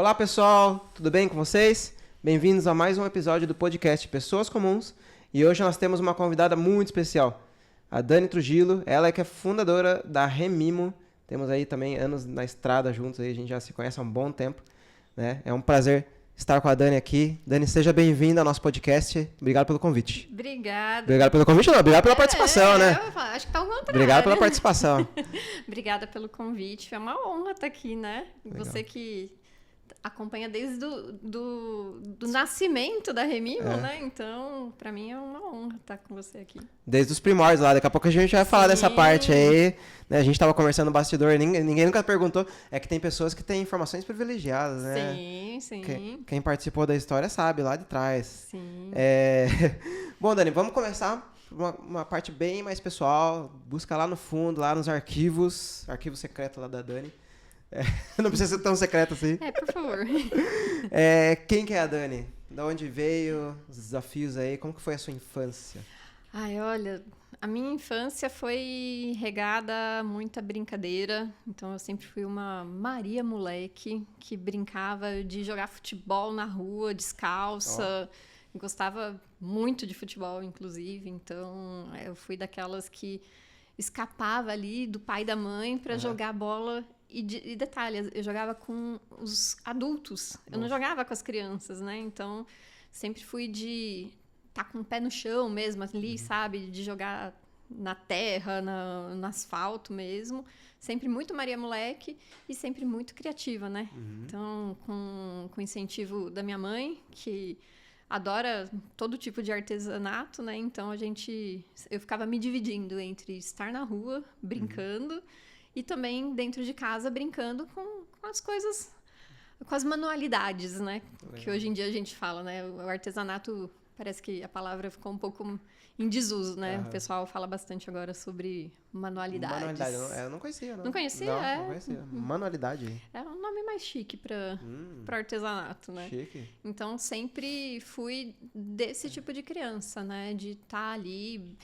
Olá pessoal, tudo bem com vocês? Bem-vindos a mais um episódio do podcast Pessoas Comuns. E hoje nós temos uma convidada muito especial, a Dani Trujillo. Ela é que é fundadora da Remimo. Temos aí também anos na estrada juntos, aí a gente já se conhece há um bom tempo, né? É um prazer estar com a Dani aqui. Dani, seja bem-vinda ao nosso podcast. Obrigado pelo convite. Obrigada. Obrigado pelo convite, não. Obrigado pela participação, né? Acho que tá ao contrário. Obrigado pela participação. Obrigada pelo convite. É uma honra estar aqui, né? Legal. Você que acompanha desde do nascimento da Remimo, né? Então, pra mim é uma honra estar com você aqui. Desde os primórdios lá, daqui a pouco a gente vai falar dessa parte aí, né? A gente tava conversando no bastidor, ninguém nunca perguntou, é que tem pessoas que têm informações privilegiadas, né? Sim. Quem participou da história sabe, lá de trás. Sim. Bom, Dani, vamos começar uma parte bem mais pessoal, busca lá no fundo, lá nos arquivo secreto lá da Dani. Não precisa ser tão secreto assim. Por favor. Quem que é a Dani? Da onde veio? Os desafios aí? Como que foi a sua infância? Ai, olha, a minha infância foi regada a muita brincadeira. Então, eu sempre fui uma Maria moleque que brincava de jogar futebol na rua, descalça. Gostava muito de futebol, inclusive. Então, eu fui daquelas que escapava ali do pai e da mãe para jogar bola. E detalhe, eu jogava com os adultos. Eu não jogava com as crianças, né? Então, sempre fui de estar com o pé no chão mesmo, ali, sabe? De jogar na terra, no asfalto mesmo. Sempre muito Maria moleque e sempre muito criativa, né? Então, com o incentivo da minha mãe, que adora todo tipo de artesanato, né? Então, eu ficava me dividindo entre estar na rua, brincando, e também dentro de casa, brincando com as coisas, com as manualidades, né? Legal. Que hoje em dia a gente fala, né? O artesanato, parece que a palavra ficou um pouco em desuso, né? O pessoal fala bastante agora sobre manualidades. Manualidade, eu não conhecia, não. Não conhecia? Não conhecia. Manualidade. É um nome mais chique para artesanato, né? Chique. Então, sempre fui desse tipo de criança, né? De estar ali.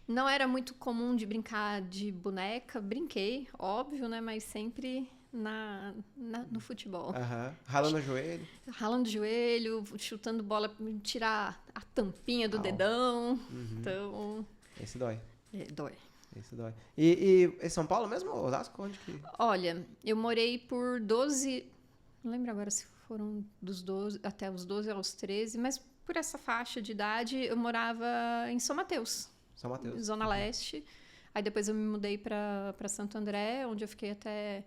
Não era muito comum de brincar de boneca. Brinquei, óbvio, né? Mas sempre no futebol. Ralando o joelho. Ralando o joelho, chutando bola, tirar a tampinha do dedão. Então... Esse dói. Dói. Esse dói. E em São Paulo mesmo, Osasco? Onde que... Olha, eu morei por 12... Não lembro agora se foram dos 12 até os 12 aos 13, mas por essa faixa de idade eu morava em São Mateus. São Mateus. Zona Leste. Aí depois eu me mudei para Santo André, onde eu fiquei até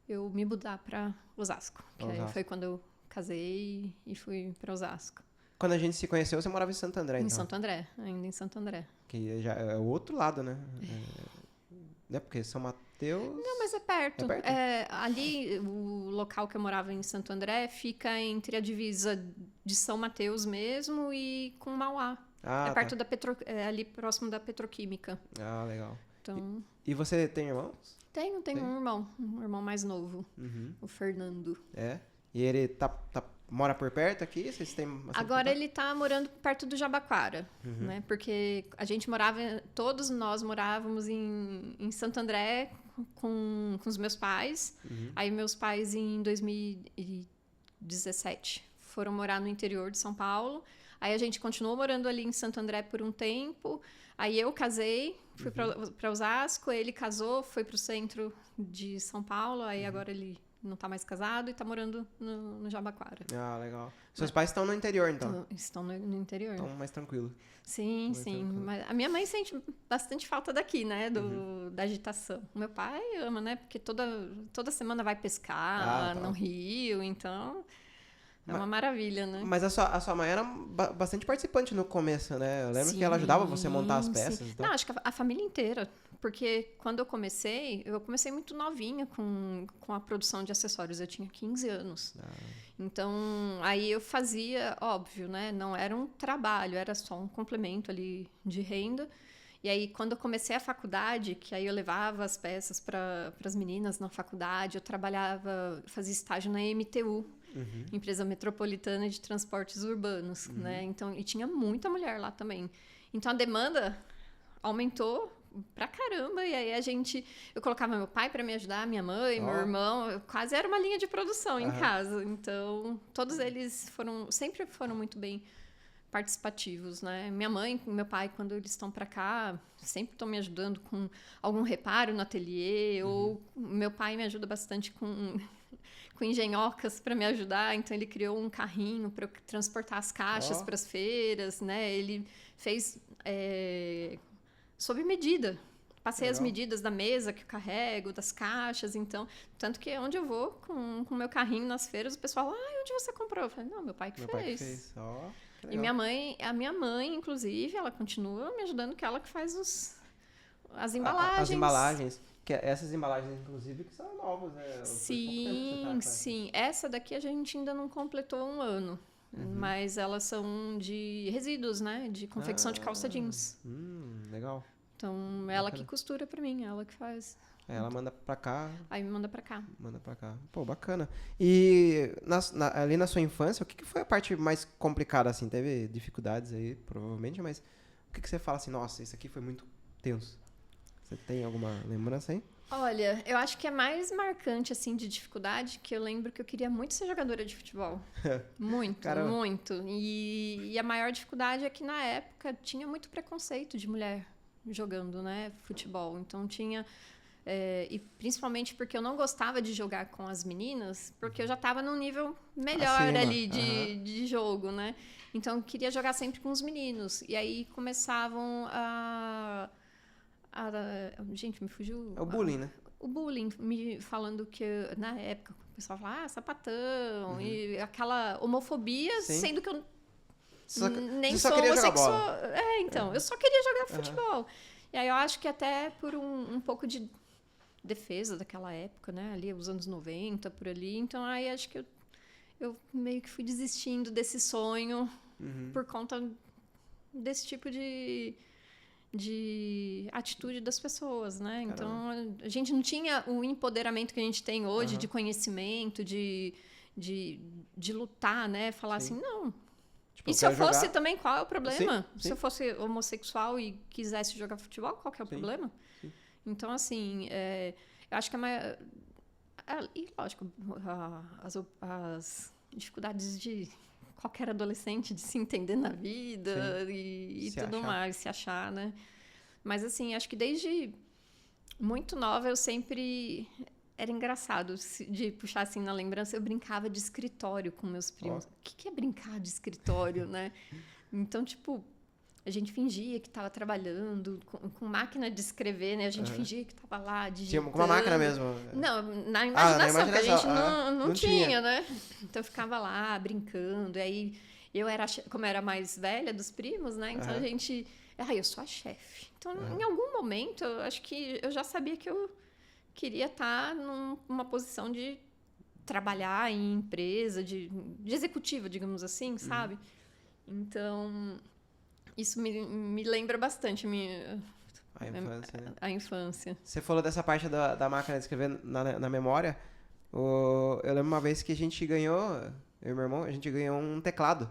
eu me mudar para Osasco. Que aí foi quando eu casei e fui para Osasco. Quando a gente se conheceu, você morava em Santo André, então? Em Santo André, ainda em Santo André. Que já é o outro lado, né? Né? Porque São Mateus... Não, mas é perto. É perto? Ali, o local que eu morava em Santo André fica entre a divisa de São Mateus mesmo e com Mauá. Perto da ali próximo da Petroquímica. Ah, legal. Então... E você tem irmãos? Tenho um irmão mais novo, o Fernando. E ele mora por perto aqui? Vocês têm Agora ele tá morando perto do Jabaquara, né? Porque a gente todos nós morávamos em Santo André com os meus pais. Aí meus pais em 2017 foram morar no interior de São Paulo. Aí a gente continuou morando ali em Santo André por um tempo. Aí eu casei, fui para Osasco, ele casou, foi para o centro de São Paulo. Aí agora ele não está mais casado e está morando no Jabaquara. Ah, legal. Seus pais estão no interior, então? Estão no interior. Estão mais tranquilo. Sim. Mas a minha mãe sente bastante falta daqui, né? Da agitação. O meu pai ama, né? Porque toda semana vai pescar no rio, então... É uma maravilha, né? Mas a sua mãe era bastante participante no começo, né? Eu lembro que ela ajudava você a montar as peças. Então. Não, acho que a família inteira. Porque quando eu comecei muito novinha com a produção de acessórios. Eu tinha 15 anos. Então, aí eu fazia, óbvio, né? Não era um trabalho, era só um complemento ali de renda. E aí, quando eu comecei a faculdade, que aí eu levava as peças para as meninas na faculdade, eu fazia estágio na MTU, Empresa Metropolitana de Transportes Urbanos, né? Então, e tinha muita mulher lá também. Então, a demanda aumentou pra caramba. E aí eu colocava meu pai pra me ajudar, minha mãe, meu irmão. Quase era uma linha de produção em casa. Então, todos eles sempre foram muito bem participativos, né? Minha mãe e meu pai, quando eles estão para cá, sempre estão me ajudando com algum reparo no ateliê, ou meu pai me ajuda bastante com engenhocas para me ajudar, então ele criou um carrinho para transportar as caixas para as feiras, né? Ele fez sob medida. Passei as medidas da mesa que eu carrego, das caixas, então... Tanto que onde eu vou com o meu carrinho nas feiras, o pessoal, onde você comprou? Eu falei, não, meu pai que fez. Pai que fez. E a minha mãe, inclusive, ela continua me ajudando, que ela que faz as embalagens. As embalagens. Que essas embalagens, inclusive, que são novas, né? Sim. Essa daqui a gente ainda não completou 1 ano. Mas elas são de resíduos, né? De confecção de calça jeans. Legal. Então, ela que costura pra mim, ela que faz. Ela manda pra cá. Aí me manda pra cá. Manda pra cá. Pô, bacana. E ali na sua infância, o que foi a parte mais complicada, assim? Teve dificuldades aí, provavelmente, mas o que você fala assim, nossa, isso aqui foi muito tenso? Você tem alguma lembrança aí? Olha, eu acho que é mais marcante, assim, de dificuldade, que eu lembro que eu queria muito ser jogadora de futebol. Muito, Caramba. muito. E a maior dificuldade é que, na época, tinha muito preconceito de mulher jogando, né, futebol. Então, tinha... e principalmente porque eu não gostava de jogar com as meninas, porque eu já estava num nível melhor Acima. ali de jogo, né? Então, eu queria jogar sempre com os meninos. E aí, começavam gente, me fugiu... É o bullying, né? O bullying, me falando que, na época, o pessoal falava, sapatão, e aquela homofobia, Sim. sendo que eu Você nem só sou queria jogar homossexual. bola. Então, eu só queria jogar futebol. E aí eu acho que até por um pouco de defesa daquela época, né? Ali, os anos 90, por ali. Então, aí acho que eu meio que fui desistindo desse sonho por conta desse tipo de atitude das pessoas, né? Então, a gente não tinha o empoderamento que a gente tem hoje de conhecimento, de lutar, né? Falar assim, não. Tipo, E se eu fosse jogar... também, qual é o problema? Sim. Se eu fosse homossexual e quisesse jogar futebol, qual que é o problema? Sim. Então, assim, eu acho que e, lógico, as dificuldades de qualquer adolescente de se entender na vida e tudo mais, se achar, né? Mas, assim, acho que desde muito nova eu sempre... Era engraçado de puxar assim na lembrança. Eu brincava de escritório com meus primos. O que é brincar de escritório, né? Então, tipo, a gente fingia que estava trabalhando com máquina de escrever, né? A gente fingia que estava lá digitando. Tinha com uma máquina mesmo? Não, na imaginação, porque a gente não tinha, tinha, né? Então, eu ficava lá brincando. E aí, como eu era a mais velha dos primos, né? Então, a gente... eu sou a chefe. Então, em algum momento, eu acho que eu já sabia que eu queria estar numa posição de trabalhar em empresa, de executiva, digamos assim, sabe? Então, isso me lembra bastante a infância, né? A infância. Você falou dessa parte da máquina de escrever na memória. Eu lembro uma vez que a gente ganhou, eu e meu irmão, a gente ganhou um teclado.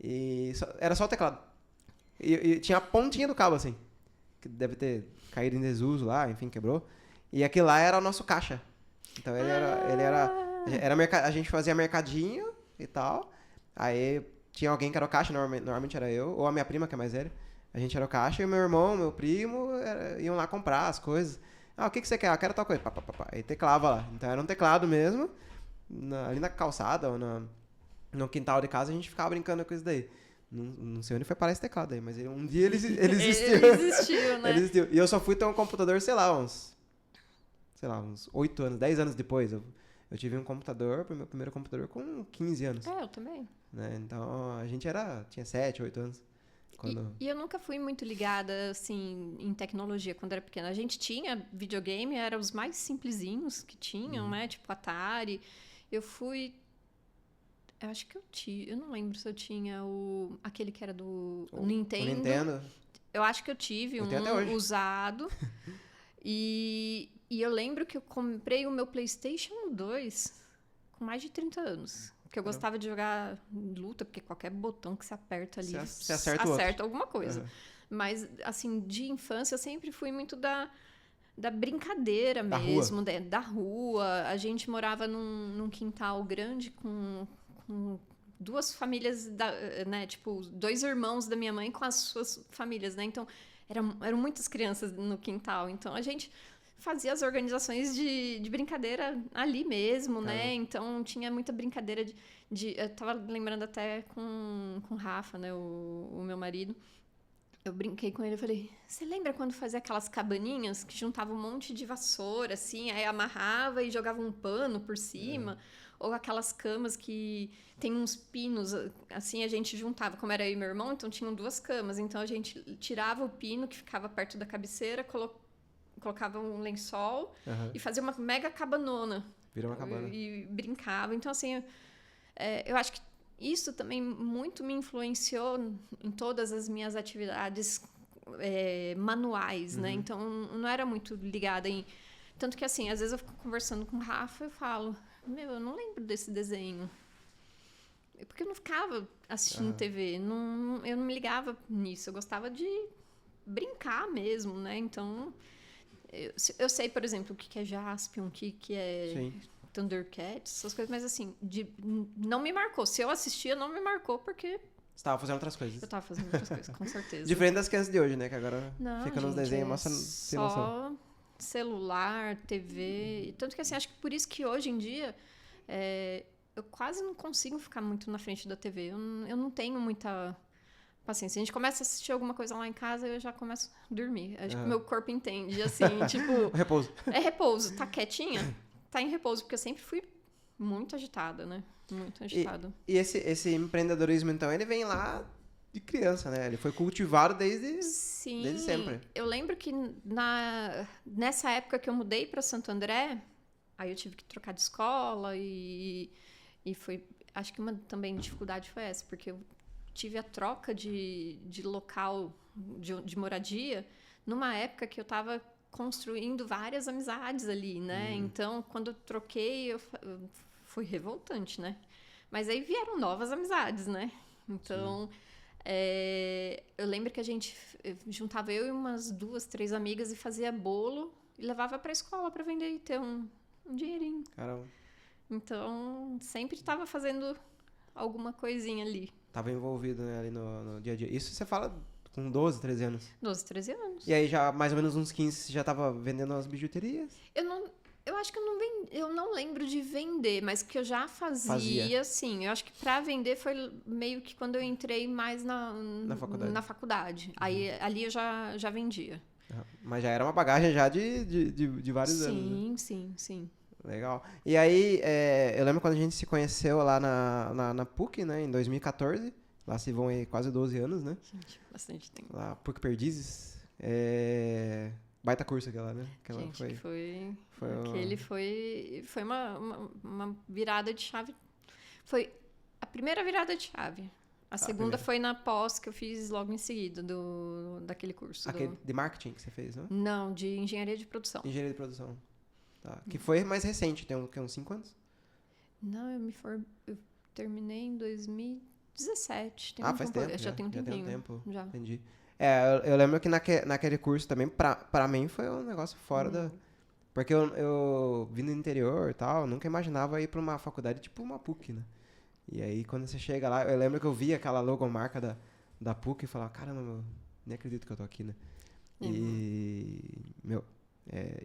E era só o teclado. E tinha a pontinha do cabo, assim. Que deve ter caído em desuso lá, enfim, quebrou. E aquele lá era o nosso caixa. Então ele era a gente fazia mercadinho e tal. Aí tinha alguém que era o caixa, normalmente era eu, ou a minha prima, que é mais velha. A gente era o caixa e o meu irmão, meu primo, iam lá comprar as coisas. O que você quer? Eu quero tal coisa. Pá, pá, pá, pá. Aí teclava lá. Então era um teclado mesmo. Ali na calçada ou no quintal de casa a gente ficava brincando com isso daí. Não sei onde foi parar esse teclado aí, mas um dia ele existiu. Ele existiu, né? Ele existiu. E eu só fui ter um computador, sei lá, uns 8 anos, 10 anos depois. Eu tive um computador, meu primeiro computador, com 15 anos. Eu também. Né? Então, a gente tinha 7, 8 anos. E eu nunca fui muito ligada, assim, em tecnologia quando era pequena. A gente tinha videogame, eram os mais simplesinhos que tinham, né? Tipo Atari. Eu acho que eu tive... Eu não lembro se eu tinha aquele que era do Nintendo. O Nintendo. Eu acho que eu tive um usado. E eu lembro que eu comprei o meu PlayStation 2 com mais de 30 anos. Porque eu gostava de jogar luta, porque qualquer botão que você aperta ali, você acerta alguma coisa. Mas, assim, de infância eu sempre fui muito da brincadeira Da mesmo, rua. da rua. A gente morava num quintal grande com duas famílias, né? Tipo, dois irmãos da minha mãe com as suas famílias, né? Então, eram muitas crianças no quintal. Então, a gente fazia as organizações de brincadeira ali mesmo, né? Caramba. Então, tinha muita brincadeira eu tava lembrando até com o Rafa, né? O meu marido. Eu brinquei com ele, eu falei, você lembra quando fazia aquelas cabaninhas que juntava um monte de vassoura, assim, aí amarrava e jogava um pano por cima? Ou aquelas camas que tem uns pinos, assim, a gente juntava, como era eu e meu irmão, então tinham duas camas, então a gente tirava o pino que ficava perto da cabeceira, colocava um lençol Aham. e fazia uma mega cabanona. Virou uma cabana. E brincava. Então, assim, eu acho que isso também muito me influenciou em todas as minhas atividades manuais, né? Então, não era muito ligada em... Tanto que, assim, às vezes eu fico conversando com o Rafa e eu falo, eu não lembro desse desenho. Porque eu não ficava assistindo TV, eu não me ligava nisso. Eu gostava de brincar mesmo, né? Então, eu sei, por exemplo, o que é Jaspion, o que é... Sim. Thundercats, essas coisas, mas assim, não me marcou. Se eu assistia, não me marcou, porque Você tava fazendo outras coisas. eu tava fazendo outras coisas, com certeza. Diferente das crianças de hoje, né? Que agora Não, fica nos gente, desenhos, mostra sem noção. só celular, TV. Tanto que assim, acho que por isso que hoje em dia eu quase não consigo ficar muito na frente da TV. Eu não tenho muita paciência. A gente começa a assistir alguma coisa lá em casa e eu já começo a dormir. Acho que o meu corpo entende, assim, tipo... Repouso. É repouso. Tá quietinha? Tá em repouso, porque eu sempre fui muito agitada, né? Muito agitada. E esse empreendedorismo, então, ele vem lá de criança, né? Ele foi cultivado desde sempre. Eu lembro que nessa época que eu mudei para Santo André, aí eu tive que trocar de escola e foi... Acho que uma também dificuldade foi essa, porque eu tive a troca de local de moradia numa época que eu estava construindo várias amizades ali, né? Então, quando eu troquei, foi revoltante, né? Mas aí vieram novas amizades, né? Então, eu lembro que a gente juntava eu e umas 2, 3 amigas e fazia bolo e levava para a escola para vender e ter um dinheirinho. Caramba. Então, sempre estava fazendo alguma coisinha ali. Tava envolvido, né, ali no dia a dia. Isso você fala com 12, 13 anos. 12, 13 anos. E aí, já mais ou menos uns 15, você já tava vendendo as bijuterias? Eu acho que eu não lembro de vender, mas que eu já fazia, sim. Eu acho que para vender foi meio que quando eu entrei mais na faculdade. Aí ali eu já vendia. Mas já era uma bagagem já de vários anos, né? Sim. Legal. E aí, eu lembro quando a gente se conheceu lá na PUC, né, em 2014. Lá se vão aí quase 12 anos, né? Gente, bastante tempo. Lá, PUC Perdizes. Baita curso aquela, né? Aquela Gente, foi aquele foi uma virada de chave. Foi a primeira virada de chave. A segunda foi na pós que eu fiz logo em seguida daquele curso. Aquele de marketing que você fez, não? Não, de engenharia de produção. Engenharia de produção. Tá. Que foi mais recente, tem uns 5 anos? Não, eu terminei em 2017. Faz tempo. Já tem um tempinho. Já tem um tempo. Já. Entendi. Eu lembro que naquele curso também, pra mim, foi um negócio fora da... Porque eu vim do interior e tal, nunca imaginava ir pra uma faculdade tipo uma PUC, né? E aí, quando você chega lá, eu lembro que eu vi aquela logomarca da PUC e falava, caramba, meu, nem acredito que eu tô aqui, né?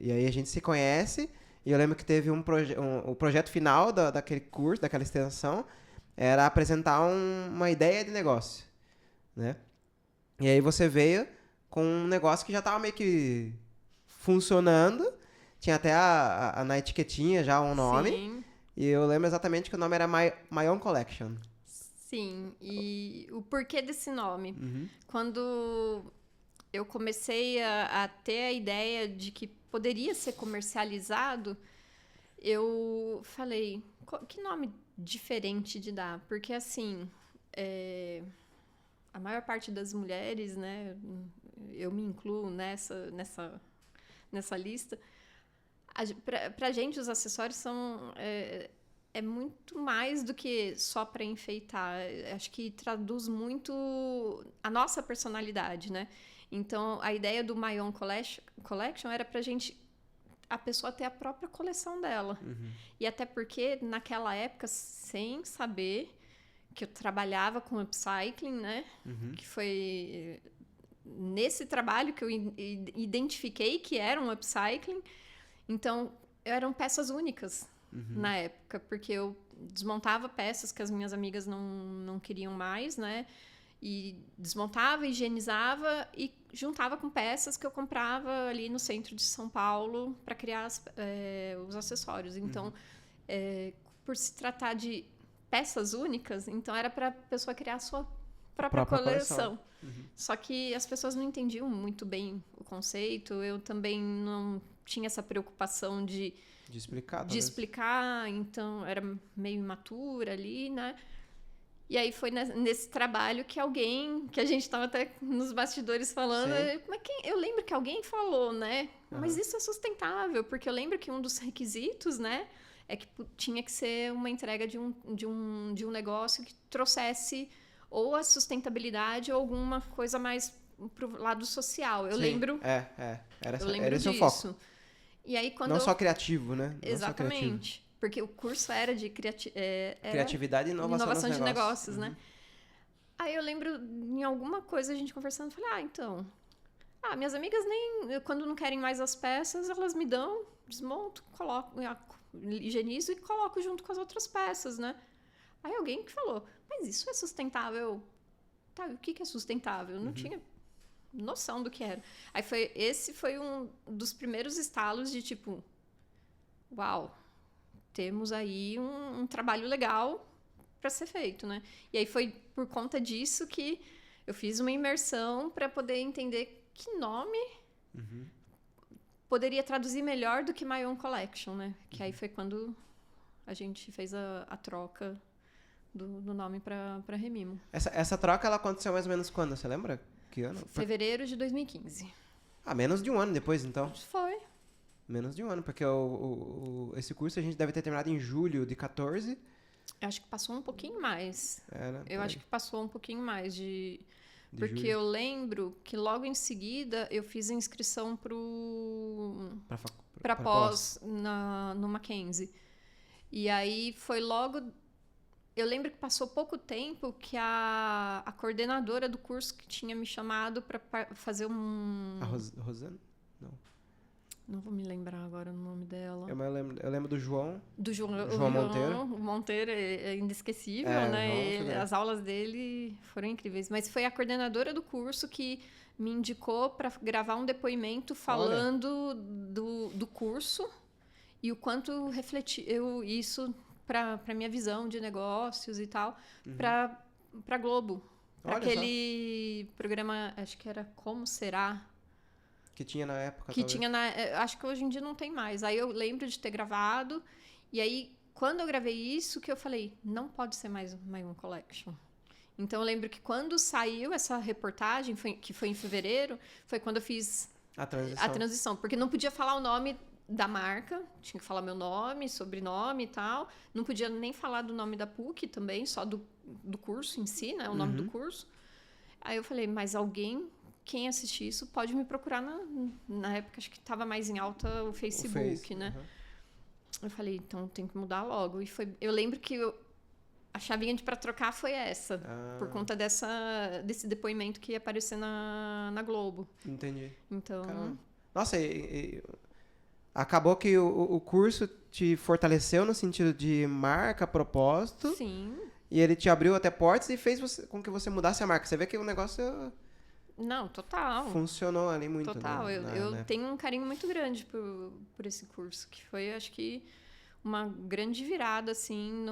E aí a gente se conhece, e eu lembro que teve o projeto final daquele curso, daquela extensão, era apresentar uma ideia de negócio, né? E aí você veio com um negócio que já tava meio que funcionando, tinha até na etiquetinha já um nome, Sim. E eu lembro exatamente que o nome era My Own Collection. Sim, e o porquê desse nome. Uhum. Quando eu comecei a ter a ideia de que poderia ser comercializado, eu falei, que nome diferente de dar? Porque, assim, a maior parte das mulheres, né, eu me incluo nessa lista, pra gente os acessórios são muito mais do que só para enfeitar. Acho que traduz muito a nossa personalidade, né? Então, a ideia do My Own Collection era pra gente, a pessoa ter a própria coleção dela. E até porque, naquela época, sem saber que eu trabalhava com upcycling, né? Que foi nesse trabalho que eu identifiquei que era um upcycling. Então, eram peças únicas na época, porque eu desmontava peças que as minhas amigas não queriam mais, né? E desmontava, higienizava e juntava com peças que eu comprava ali no centro de São Paulo para criar os acessórios. Então, por se tratar de peças únicas, então era para a pessoa criar a sua própria coleção. Só que as pessoas não entendiam muito bem o conceito. Eu também não tinha essa preocupação de explicar, então era meio imatura ali, né? E aí foi nesse trabalho que a gente estava até nos bastidores falando, eu lembro que alguém falou, né? Mas isso é sustentável, porque eu lembro que um dos requisitos, né, é que tinha que ser uma entrega de um negócio que trouxesse ou a sustentabilidade ou alguma coisa mais pro lado social. Eu lembro. Era esse o foco. E aí, quando não só criativo, né? Exatamente. Porque o curso era de criatividade e inovação de negócios, né? Aí eu lembro, em alguma coisa, a gente conversando, falei, então... minhas amigas quando não querem mais as peças, elas me dão, desmonto, coloco, higienizo e coloco junto com as outras peças, né? Aí alguém que falou, mas isso é sustentável? Tá, o que é sustentável? Eu não tinha noção do que era. Aí esse foi um dos primeiros estalos de tipo, uau, temos aí um trabalho legal para ser feito, né? E aí foi por conta disso que eu fiz uma imersão para poder entender que nome poderia traduzir melhor do que My Own Collection, né? Que aí foi quando a gente fez a troca do nome para Remimo. Essa troca ela aconteceu mais ou menos quando? Você lembra? Que ano? Fevereiro de 2015. Menos de um ano depois, então. Foi. Menos de um ano, porque esse curso a gente deve ter terminado em julho de 14. Eu acho que passou um pouquinho mais. Né? Eu acho que passou um pouquinho mais porque julho. eu lembro que logo em seguida eu fiz a inscrição para pós no Mackenzie. E aí foi logo... Eu lembro que passou pouco tempo que a coordenadora do curso que tinha me chamado para fazer um... A Rosana? Não vou me lembrar agora o nome dela. Eu lembro do João. Do João Monteiro. O Monteiro é inesquecível, né? As aulas dele foram incríveis. Mas foi a coordenadora do curso que me indicou para gravar um depoimento falando do curso e o quanto refletiu isso para minha visão de negócios e tal, para Globo. Para aquele programa, acho que era Como Será? Que tinha na época, acho que hoje em dia não tem mais. Aí eu lembro de ter gravado. E aí, quando eu gravei isso, que eu falei, não pode ser mais My Own Collection. Então, eu lembro que quando saiu essa reportagem, que foi em fevereiro, foi quando eu fiz a transição. Porque não podia falar o nome da marca, tinha que falar meu nome, sobrenome e tal. Não podia nem falar do nome da PUC também, só do curso em si, né? O nome do curso. Aí eu falei, mas quem assistir isso pode me procurar na época, acho que estava mais em alta o Facebook, né? Eu falei, então tem que mudar logo. E eu lembro que a chavinha para trocar foi essa, por conta desse depoimento que ia aparecer na Globo. Entendi. Então... Caramba. Nossa, acabou que o curso te fortaleceu no sentido de marca, propósito. Sim. E ele te abriu até portas e fez com que você mudasse a marca. Você vê que o negócio... Não, total. Funcionou ali muito. Total. Eu tenho um carinho muito grande por esse curso, que foi, acho que, uma grande virada, assim,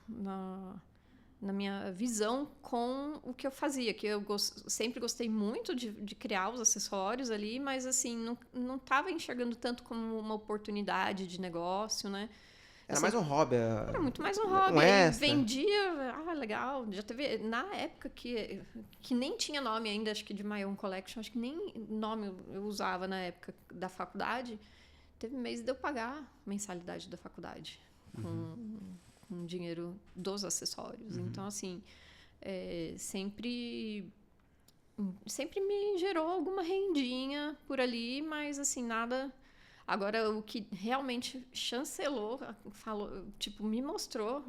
na minha visão com o que eu fazia. Que eu sempre gostei muito de criar os acessórios ali, mas, assim, não estava enxergando tanto como uma oportunidade de negócio, né? Era mais um hobby. Era muito mais um hobby. Vendia, legal. Já teve, na época que nem tinha nome ainda, acho que de My Own Collection, acho que nem nome eu usava na época da faculdade. Teve mês de eu pagar mensalidade da faculdade com dinheiro dos acessórios. Então, assim, sempre sempre me gerou alguma rendinha por ali, mas assim, nada. Agora, o que realmente chancelou, falou, tipo, me mostrou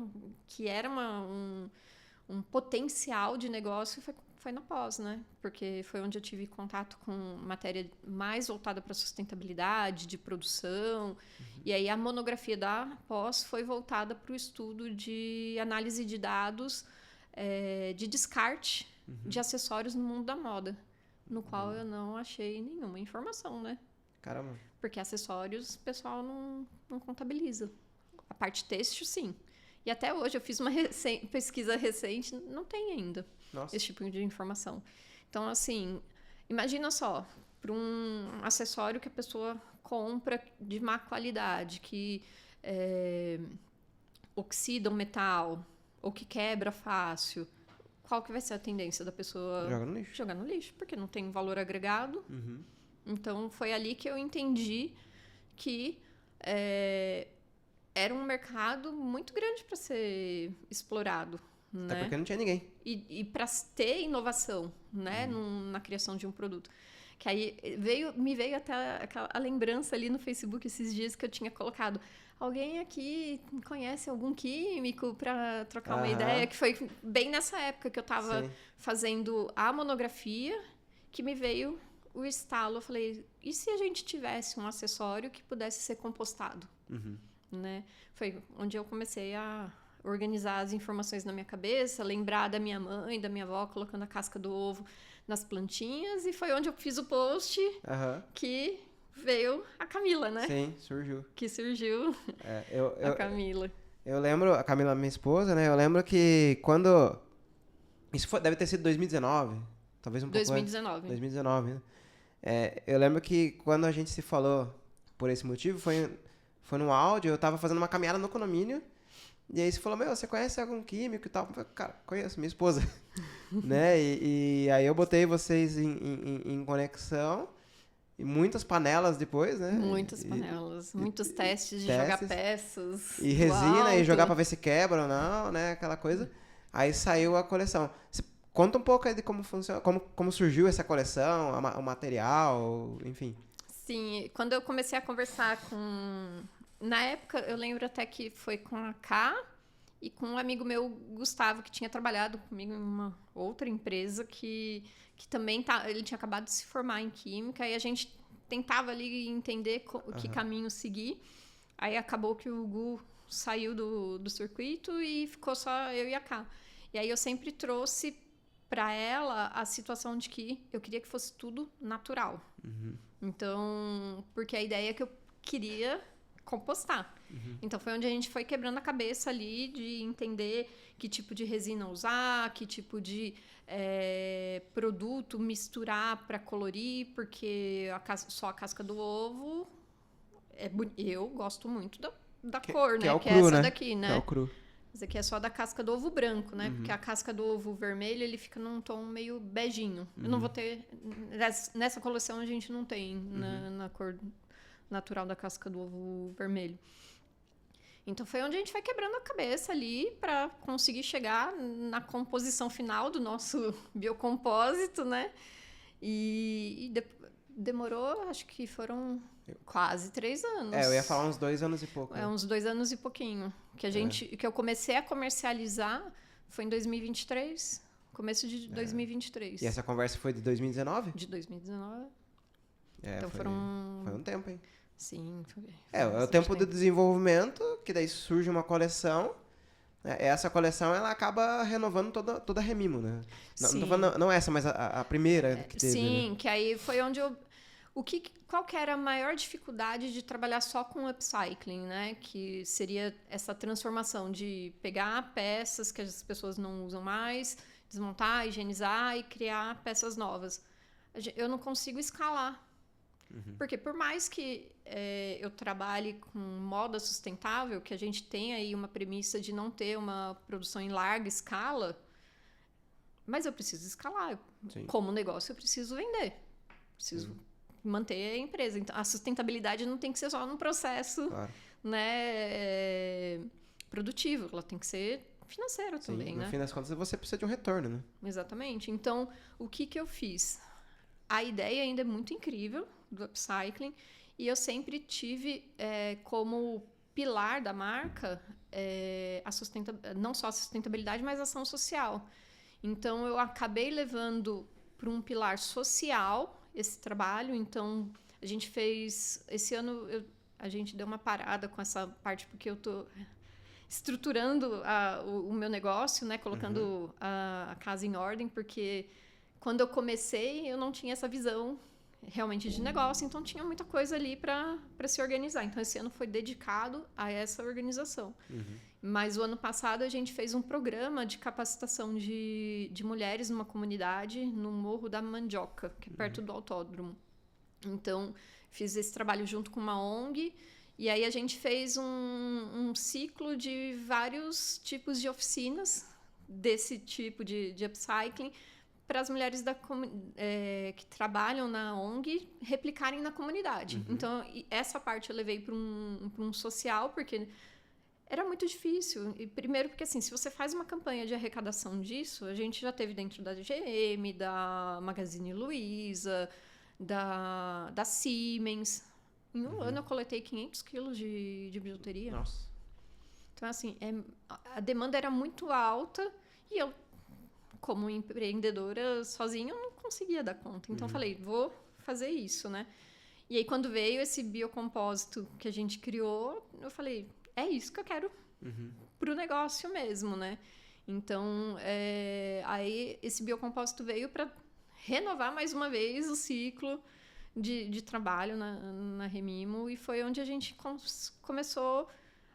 que era um potencial de negócio foi na pós, né? Porque foi onde eu tive contato com matéria mais voltada para sustentabilidade, de produção. E aí a monografia da pós foi voltada para o estudo de análise de dados de descarte de acessórios no mundo da moda, no qual eu não achei nenhuma informação, né? Caramba. Porque acessórios o pessoal não contabiliza. A parte têxtil, sim. E até hoje eu fiz uma pesquisa recente, não tem ainda esse tipo de informação. Então, assim, imagina só, para um acessório que a pessoa compra de má qualidade, que oxida um metal ou que quebra fácil, qual que vai ser a tendência da pessoa Joga no lixo. jogar no lixo? Porque não tem valor agregado. Então, foi ali que eu entendi que era um mercado muito grande para ser explorado. Até né? porque não tinha ninguém. E para ter inovação, né? Na criação de um produto. Que aí me veio até a lembrança ali no Facebook esses dias que eu tinha colocado. Alguém aqui conhece algum químico para trocar uma ideia? Que foi bem nessa época que eu estava fazendo a monografia que me veio o estalo. Eu falei, e se a gente tivesse um acessório que pudesse ser compostado? Né? Foi onde eu comecei a organizar as informações na minha cabeça, lembrar da minha mãe, da minha avó, colocando a casca do ovo nas plantinhas, e foi onde eu fiz o post que veio a Camila, né? Sim, surgiu. Que surgiu a Camila. Eu lembro, a Camila, minha esposa, né? Eu lembro que quando... deve ter sido 2019, talvez um pouco 2019. antes. 2019, né? Eu lembro que quando a gente se falou por esse motivo, foi no áudio, eu tava fazendo uma caminhada no condomínio, e aí você falou, você conhece algum químico e tal? Eu falei, cara, conheço, minha esposa. Né? E aí eu botei vocês em conexão, e muitas panelas depois, né? Muitas panelas, muitos testes de jogar peças. E resina, e jogar pra ver se quebra ou não, né? Aquela coisa. Aí saiu a coleção. Conta um pouco aí de como funciona, como surgiu essa coleção, o material, enfim. Sim, quando eu comecei a conversar com... Na época, eu lembro até que foi com a Ká e com um amigo meu, Gustavo, que tinha trabalhado comigo em uma outra empresa que também ele tinha acabado de se formar em química, e a gente tentava ali entender que caminho seguir. Aí acabou que o Gu saiu do circuito e ficou só eu e a Ká. E aí eu sempre trouxe para ela a situação de que eu queria que fosse tudo natural. Então, porque a ideia é que eu queria compostar. Então foi onde a gente foi quebrando a cabeça ali de entender que tipo de resina usar, que tipo de produto misturar para colorir, porque só a casca do ovo eu gosto muito da cor, né? Que é o que cru, é essa né? daqui, né? Que é o cru. Esse aqui é só da casca do ovo branco, né? Porque a casca do ovo vermelho, ele fica num tom meio beijinho. Eu não vou ter... Nessa coleção a gente não tem na cor natural da casca do ovo vermelho. Então foi onde a gente vai quebrando a cabeça ali para conseguir chegar na composição final do nosso biocompósito, né? E demorou, acho que foram quase 3 anos. Eu ia falar uns 2 anos e pouco. Né? Uns 2 anos e pouquinho. Que eu comecei a comercializar foi em 2023. Começo de 2023. E essa conversa foi de 2019? De 2019. Então foi um tempo, hein? Sim. É o tempo do desenvolvimento, que daí surge uma coleção. Essa coleção, ela acaba renovando toda a Remimo, né? Não tô falando, não essa, mas a primeira que teve. Sim, né? que aí foi onde eu... Qual que era a maior dificuldade de trabalhar só com upcycling, né? Que seria essa transformação de pegar peças que as pessoas não usam mais, desmontar, higienizar e criar peças novas. Eu não consigo escalar. Porque por mais que eu trabalhe com moda sustentável, que a gente tem aí uma premissa de não ter uma produção em larga escala, mas eu preciso escalar. Sim. Como negócio, eu preciso vender. Preciso manter a empresa. Então, a sustentabilidade não tem que ser só num processo, né, produtivo. Ela tem que ser financeiro Sim, também, no né? fim das contas, você precisa de um retorno, né? Exatamente. Então, o que eu fiz? A ideia ainda é muito incrível do upcycling e eu sempre tive como pilar da marca não só a sustentabilidade, mas a ação social. Então, eu acabei levando para um pilar social esse trabalho. Então, a gente fez... Esse ano, a gente deu uma parada com essa parte, porque eu tô estruturando o meu negócio, né? Colocando a casa em ordem, porque quando eu comecei, eu não tinha essa visão realmente de negócio, então tinha muita coisa ali para se organizar. Então, esse ano foi dedicado a essa organização. Mas o ano passado a gente fez um programa de capacitação de mulheres numa comunidade no Morro da Mandioca, que é perto do autódromo. Então, fiz esse trabalho junto com uma ONG, e aí a gente fez um ciclo de vários tipos de oficinas desse tipo de upcycling para as mulheres que trabalham na ONG replicarem na comunidade. Então, essa parte eu levei para um social, porque era muito difícil. E primeiro porque, assim, se você faz uma campanha de arrecadação disso, a gente já teve dentro da GM, da Magazine Luiza, da Siemens. Em um ano eu coletei 500 quilos de bijuteria. Nossa. Então, assim, a demanda era muito alta e eu, como empreendedora sozinha, eu não conseguia dar conta. Então, eu falei, vou fazer isso, né? E aí, quando veio esse biocompósito que a gente criou, eu falei, é isso que eu quero pro negócio mesmo, né? Então, aí esse biocompósito veio para renovar mais uma vez o ciclo de trabalho na Remimo, e foi onde a gente começou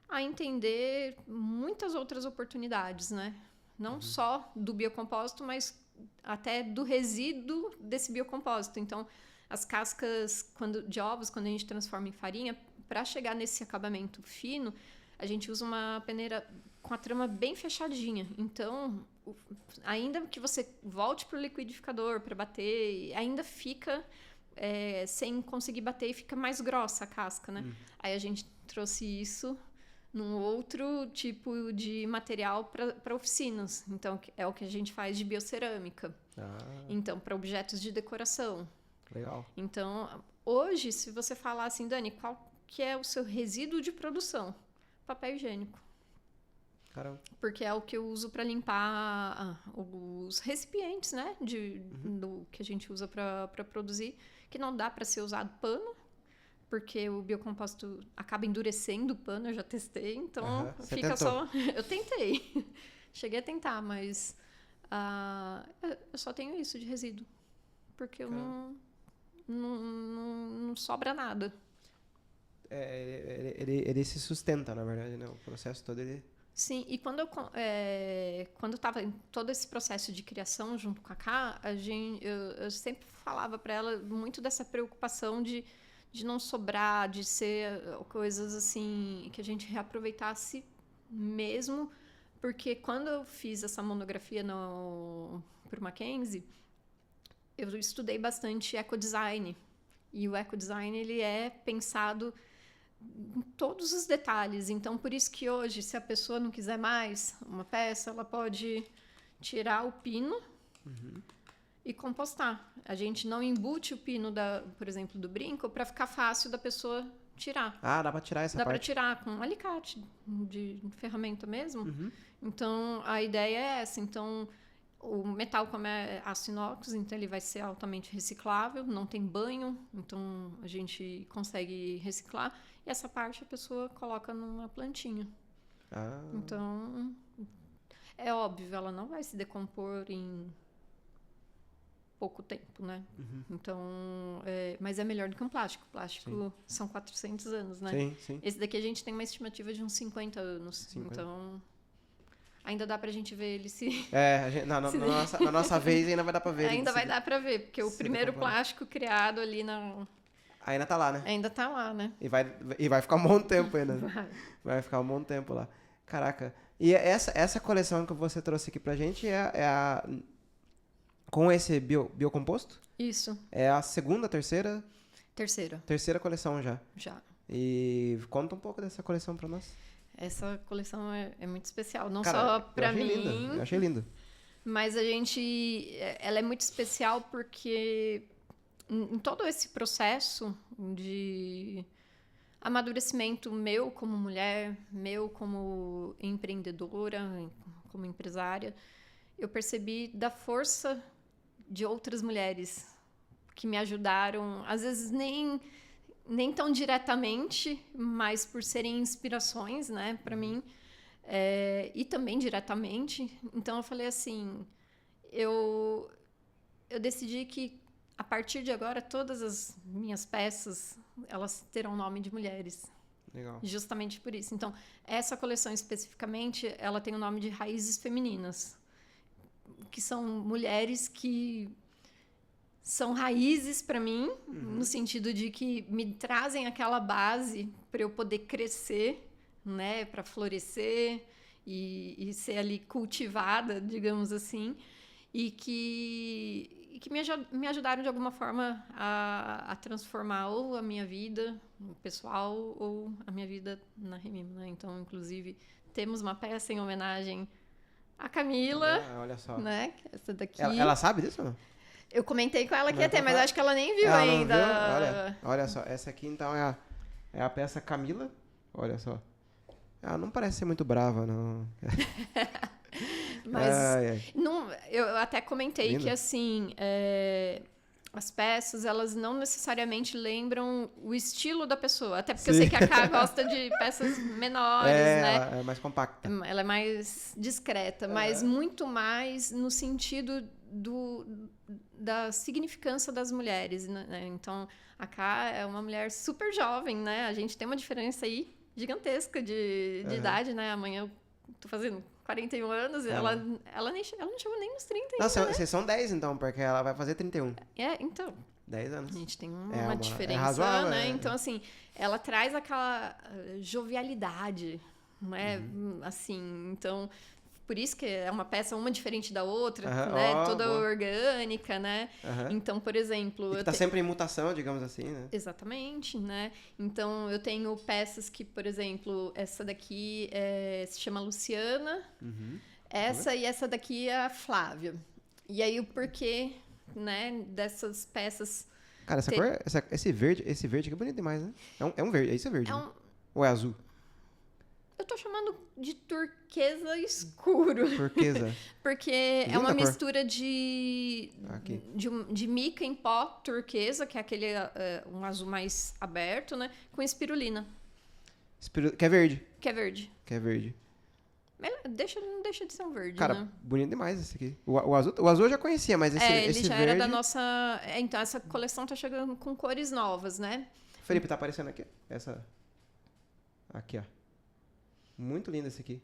a entender muitas outras oportunidades, né? Não só do biocompósito, mas até do resíduo desse biocompósito. Então, as cascas de ovos, quando a gente transforma em farinha, para chegar nesse acabamento fino, a gente usa uma peneira com a trama bem fechadinha. Então, ainda que você volte para o liquidificador para bater, ainda fica sem conseguir bater e fica mais grossa a casca, né? Aí a gente trouxe isso num outro tipo de material para oficinas. Então, é o que a gente faz de biocerâmica. Então, para objetos de decoração. Legal. Então, hoje, se você falar assim, Dani, qual que é o seu resíduo de produção? Papel higiênico. Caramba. Porque é o que eu uso para limpar os recipientes, né? Do que a gente usa para produzir, que não dá para ser usado pano, porque o biocompósito acaba endurecendo o pano, eu já testei, então fica tentou? só... Eu tentei. Cheguei a tentar, mas eu só tenho isso de resíduo, porque eu não sobra nada. Ele se sustenta, na verdade, né? O processo todo, ele... Sim, e quando eu estava em todo esse processo de criação junto com a Ká, eu sempre falava para ela muito dessa preocupação de não sobrar, de ser coisas assim que a gente reaproveitasse mesmo, porque quando eu fiz essa monografia para o Mackenzie, eu estudei bastante ecodesign, e o ecodesign ele é pensado em todos os detalhes. Então, por isso que hoje, se a pessoa não quiser mais uma peça, ela pode tirar o pino e compostar. A gente não embute o pino, por exemplo, do brinco, para ficar fácil da pessoa tirar. Dá para tirar essa parte? Dá para tirar com um alicate de ferramenta mesmo. Então, a ideia é essa. Então, o metal, como é aço inox, então ele vai ser altamente reciclável, não tem banho, então a gente consegue reciclar. E essa parte a pessoa coloca numa plantinha. Então, é óbvio, ela não vai se decompor em pouco tempo, né? Então, mas é melhor do que um plástico. Plástico são 400 anos, né? Sim. Esse daqui a gente tem uma estimativa de uns 50 anos. Então, ainda dá pra gente ver ele se... na nossa vez ainda vai dar pra ver. Ainda vai dar pra ver, porque o primeiro plástico criado ali ainda tá lá, né? Ainda tá lá, né? E vai ficar um bom tempo ainda. Vai ficar um bom tempo lá. Caraca. E essa coleção que você trouxe aqui pra gente com esse biocomposto? Isso. É a segunda, terceira? Terceira. Terceira coleção já. Já. E conta um pouco dessa coleção pra nós. Essa coleção é muito especial, não Cara, só pra eu achei mim, lindo, eu achei lindo. mas ela é muito especial porque em todo esse processo de amadurecimento meu como mulher, meu como empreendedora, como empresária, eu percebi da força de outras mulheres que me ajudaram, às vezes nem tão diretamente, mas por serem inspirações, né, para mim, e também diretamente. Então eu falei assim, eu decidi que a partir de agora todas as minhas peças elas terão nome de mulheres. Legal. Justamente por isso. Então, essa coleção especificamente, ela tem o nome de Raízes Femininas, que são mulheres que são raízes para mim, no sentido de que me trazem aquela base para eu poder crescer, né, para florescer e ser ali cultivada, digamos assim, e que me ajudaram de alguma forma a transformar ou a minha vida pessoal ou a minha vida na Remimo, né? Então, inclusive, temos uma peça em homenagem à Camila, Olha só. né? Essa daqui. Ela sabe disso ou não? Eu comentei com ela que ia ter, Então mas tá. acho que ela nem viu Ela não ainda. viu? Olha só. Essa aqui, então, é a peça Camila. Olha só. Ela não parece ser muito brava, não. Mas Ai, ai. não, eu até comentei Lindo. que, assim, as peças, elas não necessariamente lembram o estilo da pessoa. Até porque eu Sim. sei que a Ká gosta de peças menores, né? Ela é mais compacta. Ela é mais discreta, mas muito mais no sentido da significância das mulheres, né? Então, a Ká é uma mulher super jovem, né? A gente tem uma diferença aí gigantesca de idade, né? Amanhã eu tô fazendo 41 anos e ela não chegou nem nos 30 ainda, Não, né? vocês são 10, então, porque ela vai fazer 31. Então, 10 anos. a gente tem É uma diferença, razoável, né? Então, assim, ela traz aquela jovialidade, né? Assim, então, por isso que é uma peça uma diferente da outra, né? Toda boa. orgânica, né? Então, por exemplo... E que tá sempre em mutação, digamos assim, né? Exatamente, né? Então, eu tenho peças que, por exemplo, essa daqui se chama Luciana, essa e essa daqui é a Flávia. E aí, o porquê, né, dessas peças... Cara, essa cor, esse verde aqui é bonito demais, né? É um verde, isso é verde, né? Ou é azul? Eu tô chamando de turquesa escuro. Turquesa. Porque Linda é uma cor. mistura de mica em pó turquesa, que é aquele um azul mais aberto, né? Com espirulina, Que é verde. que é verde. Que é verde. Não deixa de ser um verde, Cara, né? bonito demais esse aqui. O azul eu já conhecia, mas Ele esse já verde... era da nossa... então, essa coleção tá chegando com cores novas, né? Felipe, tá aparecendo aqui. Essa... Aqui, ó. Muito lindo esse aqui.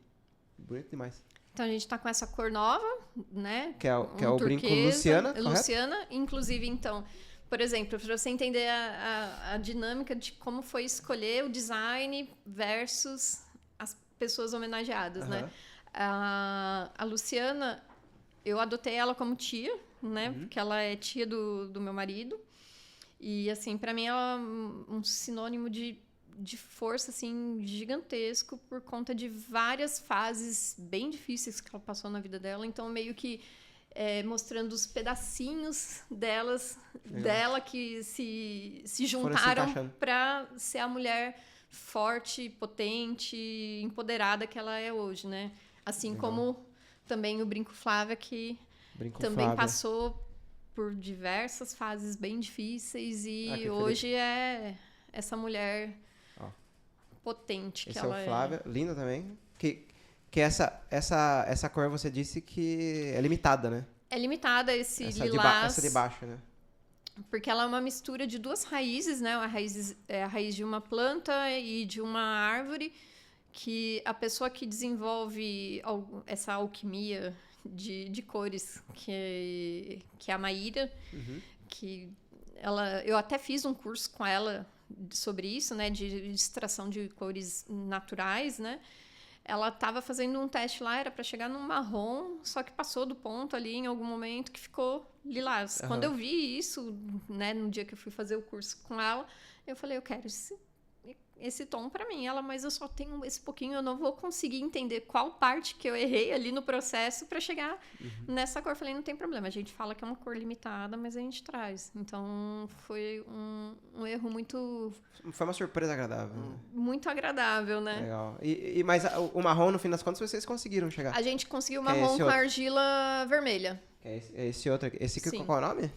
Bonito demais. Então, a gente tá com essa cor nova, né? Que é o brinco Luciana, correto? Luciana, inclusive, então... Por exemplo, para você entender a dinâmica de como foi escolher o design versus as pessoas homenageadas, né? A Luciana, eu adotei ela como tia, né? Porque ela é tia do meu marido. E, assim, para mim, ela é um sinônimo de força, assim, gigantesco por conta de várias fases bem difíceis que ela passou na vida dela. Então, meio que mostrando os pedacinhos dela que se juntaram para ser a mulher forte, potente, empoderada que ela é hoje, né? Assim como também o Brinco Flávia, que também passou por diversas fases bem difíceis e hoje é essa mulher potente que ela é. Esse é o Flávia, lindo também. Que essa cor você disse que é limitada, né? É limitada esse lilás. Essa de baixo, né? Porque ela é uma mistura de duas raízes, né? A raiz de uma planta e de uma árvore, que a pessoa que desenvolve essa alquimia de cores, que é a Maíra, que eu até fiz um curso com ela sobre isso, né? De extração de cores naturais, né? Ela estava fazendo um teste lá, era para chegar num marrom, só que passou do ponto ali em algum momento que ficou Quando eu vi isso, né, no dia que eu fui fazer o curso com ela, eu falei, eu quero esse tom pra mim. Ela, mas eu só tenho esse pouquinho, eu não vou conseguir entender qual parte que eu errei ali no processo pra chegar nessa cor. Eu falei, não tem problema, a gente fala que é uma cor limitada, mas a gente traz. Então, foi um erro muito... Foi uma surpresa agradável. Né? Muito agradável, né? Legal. Mas o marrom, no fim das contas, vocês conseguiram chegar. A gente conseguiu Que é marrom esse com outro? argila vermelha. Esse outro aqui. Esse aqui, Sim. qual é o nome?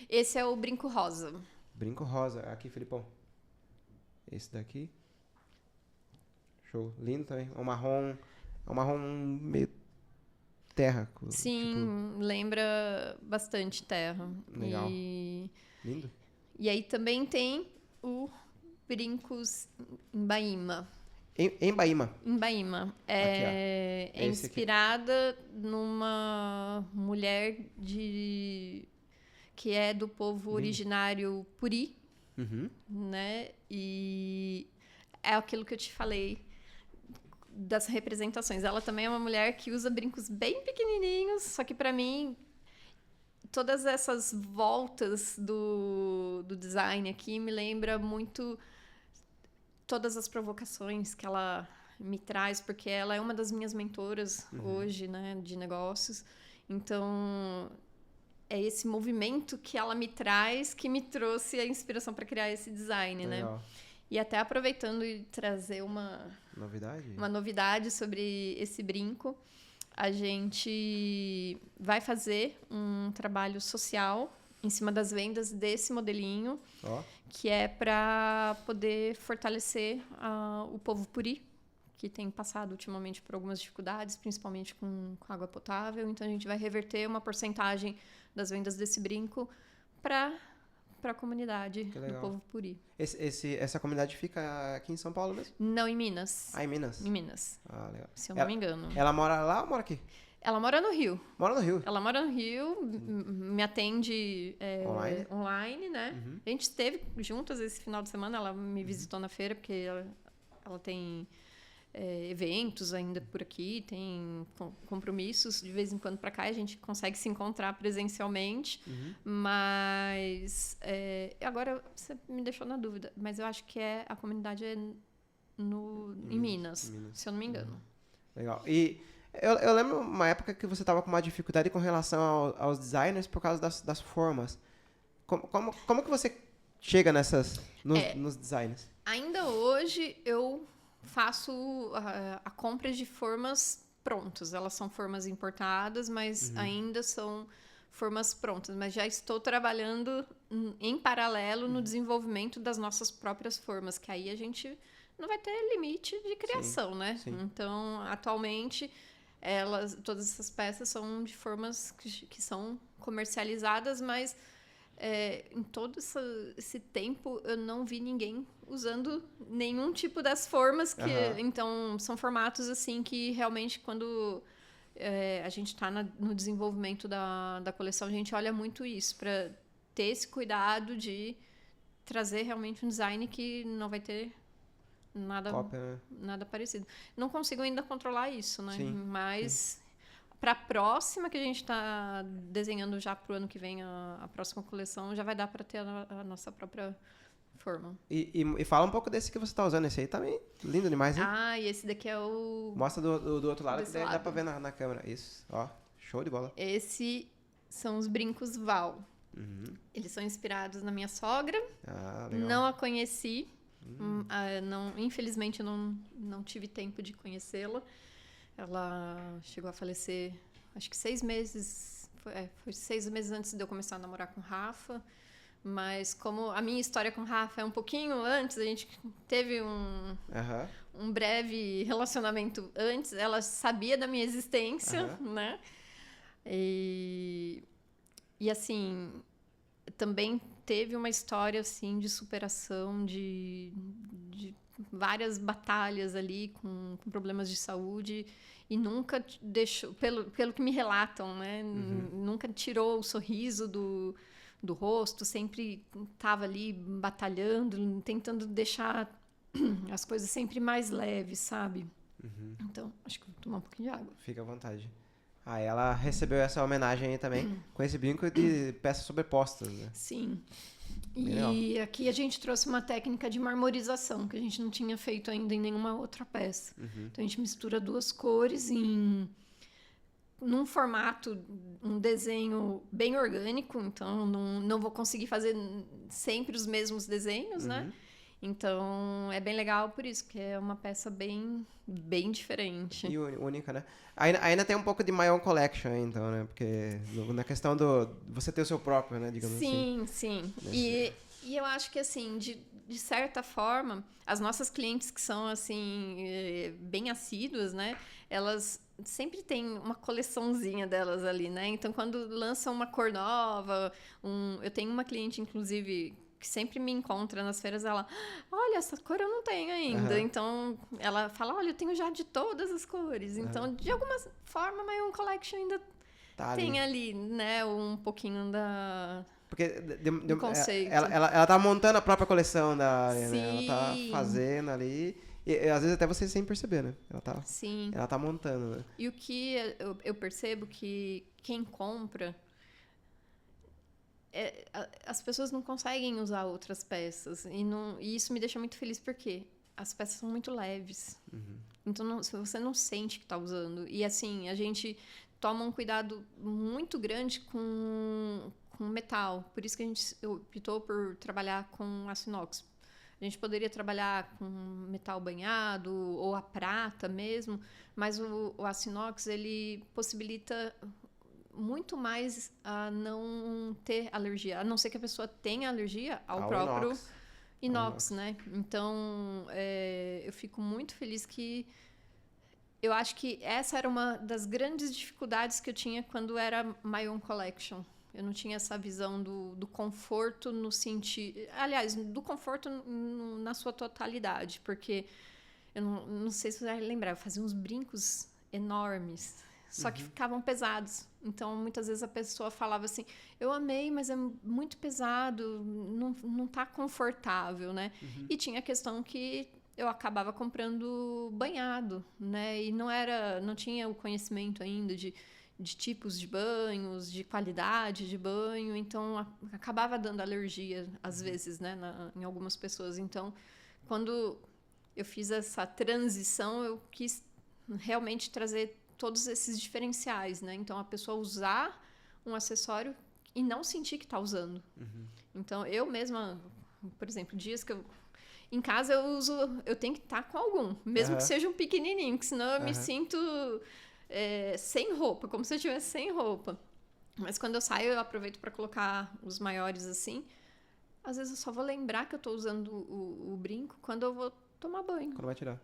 Esse é o brinco rosa. Brinco rosa. Aqui, Felipão. Esse daqui. Show. Lindo também. É um marrom meio terra. Sim, lembra bastante terra. Legal. E Lindo. aí também tem o brincos em Baíma. Em Baíma. Em Baíma. É Esse aqui. inspirada numa mulher que é do povo originário Puri, Uhum. né? E é aquilo que eu te falei das representações. Ela também é uma mulher que usa brincos bem pequenininhos, só que para mim todas essas voltas do design aqui me lembra muito todas as provocações que ela me traz, porque ela é uma das minhas mentoras hoje, né, de negócios. Então, é esse movimento que ela me traz que me trouxe a inspiração para criar esse design, Legal. né? E até aproveitando e trazer uma novidade sobre esse brinco, a gente vai fazer um trabalho social em cima das vendas desse modelinho, que é para poder fortalecer o povo Puri, que tem passado ultimamente por algumas dificuldades, principalmente com água potável. Então, a gente vai reverter uma porcentagem das vendas desse brinco para a comunidade do povo Puri. Essa comunidade fica aqui em São Paulo mesmo? Não, em Minas. Em Minas? Em Minas. Legal. Se eu não me engano. Ela mora lá ou mora aqui? Ela mora no Rio. Mora no Rio. Ela mora no Rio, me atende online, né? A gente esteve juntas esse final de semana, ela me visitou na feira, porque ela tem eventos ainda por aqui, tem compromissos de vez em quando para cá, a gente consegue se encontrar presencialmente, mas agora você me deixou na dúvida, mas eu acho que a comunidade é em Minas, se eu não me engano. Legal. E eu lembro uma época que você estava com uma dificuldade com relação aos designers por causa das formas. Como que você chega nos designs? Ainda hoje eu faço a compra de formas prontas. Elas são formas importadas, mas ainda são formas prontas. Mas já estou trabalhando em paralelo no desenvolvimento das nossas próprias formas, que aí a gente não vai ter limite de criação, né? Sim. Então, atualmente, todas essas peças são de formas que são comercializadas, mas em todo esse tempo eu não vi ninguém usando nenhum tipo das formas que então são formatos assim que realmente quando a gente está no desenvolvimento da coleção a gente olha muito isso para ter esse cuidado de trazer realmente um design que não vai ter nada parecido. Não consigo ainda controlar isso, né? Sim, mas para a próxima que a gente está desenhando já para o ano que vem, a próxima coleção, já vai dar para ter a nossa própria forma. E fala um pouco desse que você está usando. Esse aí também lindo demais, hein? E esse daqui é o... Mostra do outro lado, que dá para ver na câmera. Isso, show de bola. Esse são os brincos Val. Eles são inspirados na minha sogra. Legal. Não a conheci. Infelizmente, eu não tive tempo de conhecê-la. Ela chegou a falecer, acho que 6 meses... Foi 6 meses antes de eu começar a namorar com o Rafa. Mas como a minha história com o Rafa é um pouquinho antes, a gente teve um breve relacionamento antes. Ela sabia da minha existência, né? E assim, também teve uma história assim de superação, de várias batalhas ali com problemas de saúde e nunca deixou, pelo que me relatam, né? Nunca tirou o sorriso do rosto, sempre estava ali batalhando, tentando deixar as coisas sempre mais leves, sabe? Então, acho que vou tomar um pouquinho de água. Fica à vontade. Aí ela recebeu essa homenagem aí também, com esse brinco de peças sobrepostas, né? Sim. Bem legal. E aqui a gente trouxe uma técnica de marmorização, que a gente não tinha feito ainda em nenhuma outra peça. Então a gente mistura duas cores num formato, um desenho bem orgânico, então não vou conseguir fazer sempre os mesmos desenhos, né? Então é bem legal por isso, que é uma peça bem diferente. E única, né? Ainda tem um pouco de My Own Collection, então, né? Porque na questão do você ter o seu próprio, né? Digamos assim. Sim. E eu acho que, assim, de certa forma, as nossas clientes que são, assim, bem assíduas, né? Elas sempre têm uma coleçãozinha delas ali, né? Então, quando lançam uma cor nova, eu tenho uma cliente, inclusive, que sempre me encontra nas feiras, ela, olha, essa cor eu não tenho ainda. Então, ela fala, olha, eu tenho já de todas as cores. Então, de alguma forma, My Own Collection ainda Tá tem ali, né, um pouquinho Porque do conceito. ela tá montando a própria coleção da área, né? Ela tá Sim. fazendo ali. E às vezes até você sem perceber, né? Sim. Ela tá montando, né? E o que eu percebo que quem compra, as pessoas não conseguem usar outras peças. E isso me deixa muito feliz porque as peças são muito leves. Então você não sente que está usando. E assim, a gente toma um cuidado muito grande com metal. Por isso que a gente optou por trabalhar com aço inox. A gente poderia trabalhar com metal banhado ou a prata mesmo, mas o aço inox, ele possibilita muito mais a não ter alergia, a não ser que a pessoa tenha alergia ao próprio inox, né? Então, eu fico muito feliz que eu acho que essa era uma das grandes dificuldades que eu tinha quando era My Own Collection. Eu não tinha essa visão do conforto no sentido... Aliás, do conforto na sua totalidade, porque eu não sei se você vai lembrar, eu fazia uns brincos enormes, só que ficavam pesados. Então, muitas vezes a pessoa falava assim, eu amei, mas é muito pesado, não tá confortável, né? E tinha a questão que eu acabava comprando banhado, né? E não tinha o conhecimento ainda de tipos de banhos, de qualidade de banho, então acabava dando alergia, às vezes, né? Em algumas pessoas. Então, quando eu fiz essa transição, eu quis realmente trazer todos esses diferenciais, né? Então, a pessoa usar um acessório e não sentir que está usando. Então, eu mesma, por exemplo, dias que em casa eu tenho que estar com algum, mesmo que seja um pequenininho, que senão eu me sinto sem roupa, como se eu estivesse sem roupa. Mas quando eu saio, eu aproveito para colocar os maiores assim. Às vezes eu só vou lembrar que eu estou usando o brinco quando eu vou tomar banho. Quando vai tirar.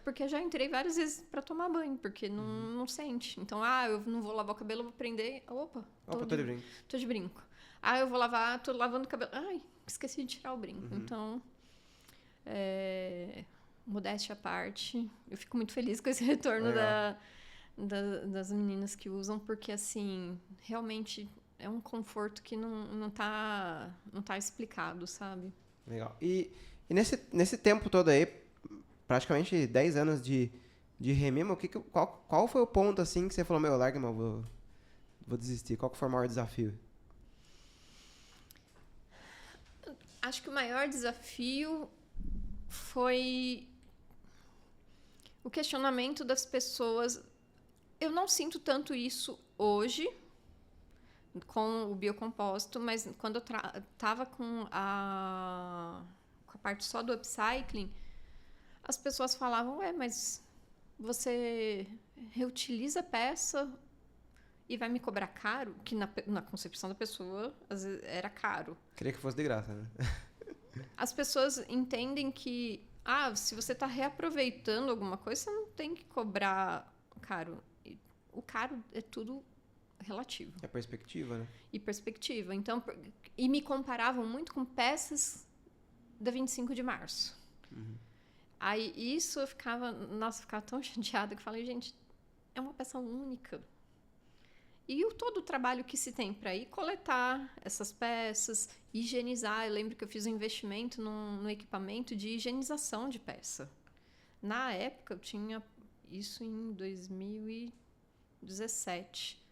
Porque eu já entrei várias vezes para tomar banho, porque não sente. Então, eu não vou lavar o cabelo, eu vou prender. Opa, tô de brinco. Tô de brinco. Eu vou lavar, tô lavando o cabelo. Ai, esqueci de tirar o brinco. Então, modéstia à parte, eu fico muito feliz com esse retorno das meninas que usam, porque, assim, realmente é um conforto que não tá explicado, sabe? Legal. E nesse tempo todo aí, praticamente 10 anos de Remimo, qual foi o ponto, assim, que você falou, meu, larga, irmão, vou desistir? Qual que foi o maior desafio? Acho que o maior desafio foi o questionamento das pessoas. Eu não sinto tanto isso hoje com o biocomposto, mas quando eu estava com a parte só do upcycling, as pessoas falavam, mas você reutiliza a peça e vai me cobrar caro? Que na concepção da pessoa, às vezes, era caro. Queria que fosse de graça, né? As pessoas entendem que, se você está reaproveitando alguma coisa, você não tem que cobrar caro. O caro é tudo relativo. É perspectiva, né? E perspectiva. Então, e me comparavam muito com peças da 25 de março. Aí isso eu ficava tão chateada que eu falei, gente, é uma peça única. E todo o trabalho que se tem para ir coletar essas peças, higienizar. Eu lembro que eu fiz um investimento no equipamento de higienização de peça. Na época, eu tinha isso em 2000 2017.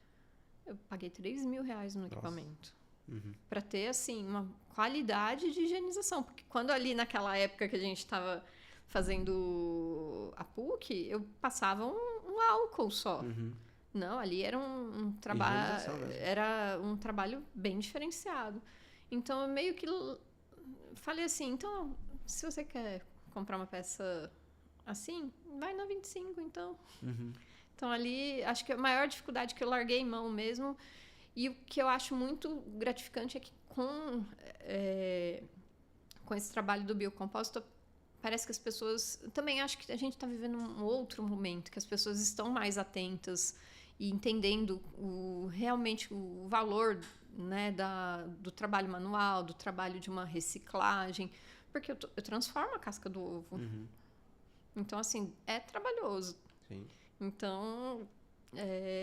Eu paguei R$3.000 no equipamento. Uhum. Para ter, assim, uma qualidade de higienização. Porque quando ali naquela época que a gente estava fazendo a PUC, eu passava um álcool só. Uhum. Não, ali era um trabalho. Higienização mesmo. Era um trabalho bem diferenciado. Então eu meio que falei assim, então, se você quer comprar uma peça assim, vai na 25, então. Uhum. Então ali, acho que a maior dificuldade que eu larguei mão mesmo, e o que eu acho muito gratificante é que com esse trabalho do biocompósito, parece que as pessoas... Também acho que a gente está vivendo um outro momento, que as pessoas estão mais atentas e entendendo realmente o valor, né, do trabalho manual, do trabalho de uma reciclagem, porque eu transformo a casca do ovo. Uhum. Então, assim, é trabalhoso. Sim. Então...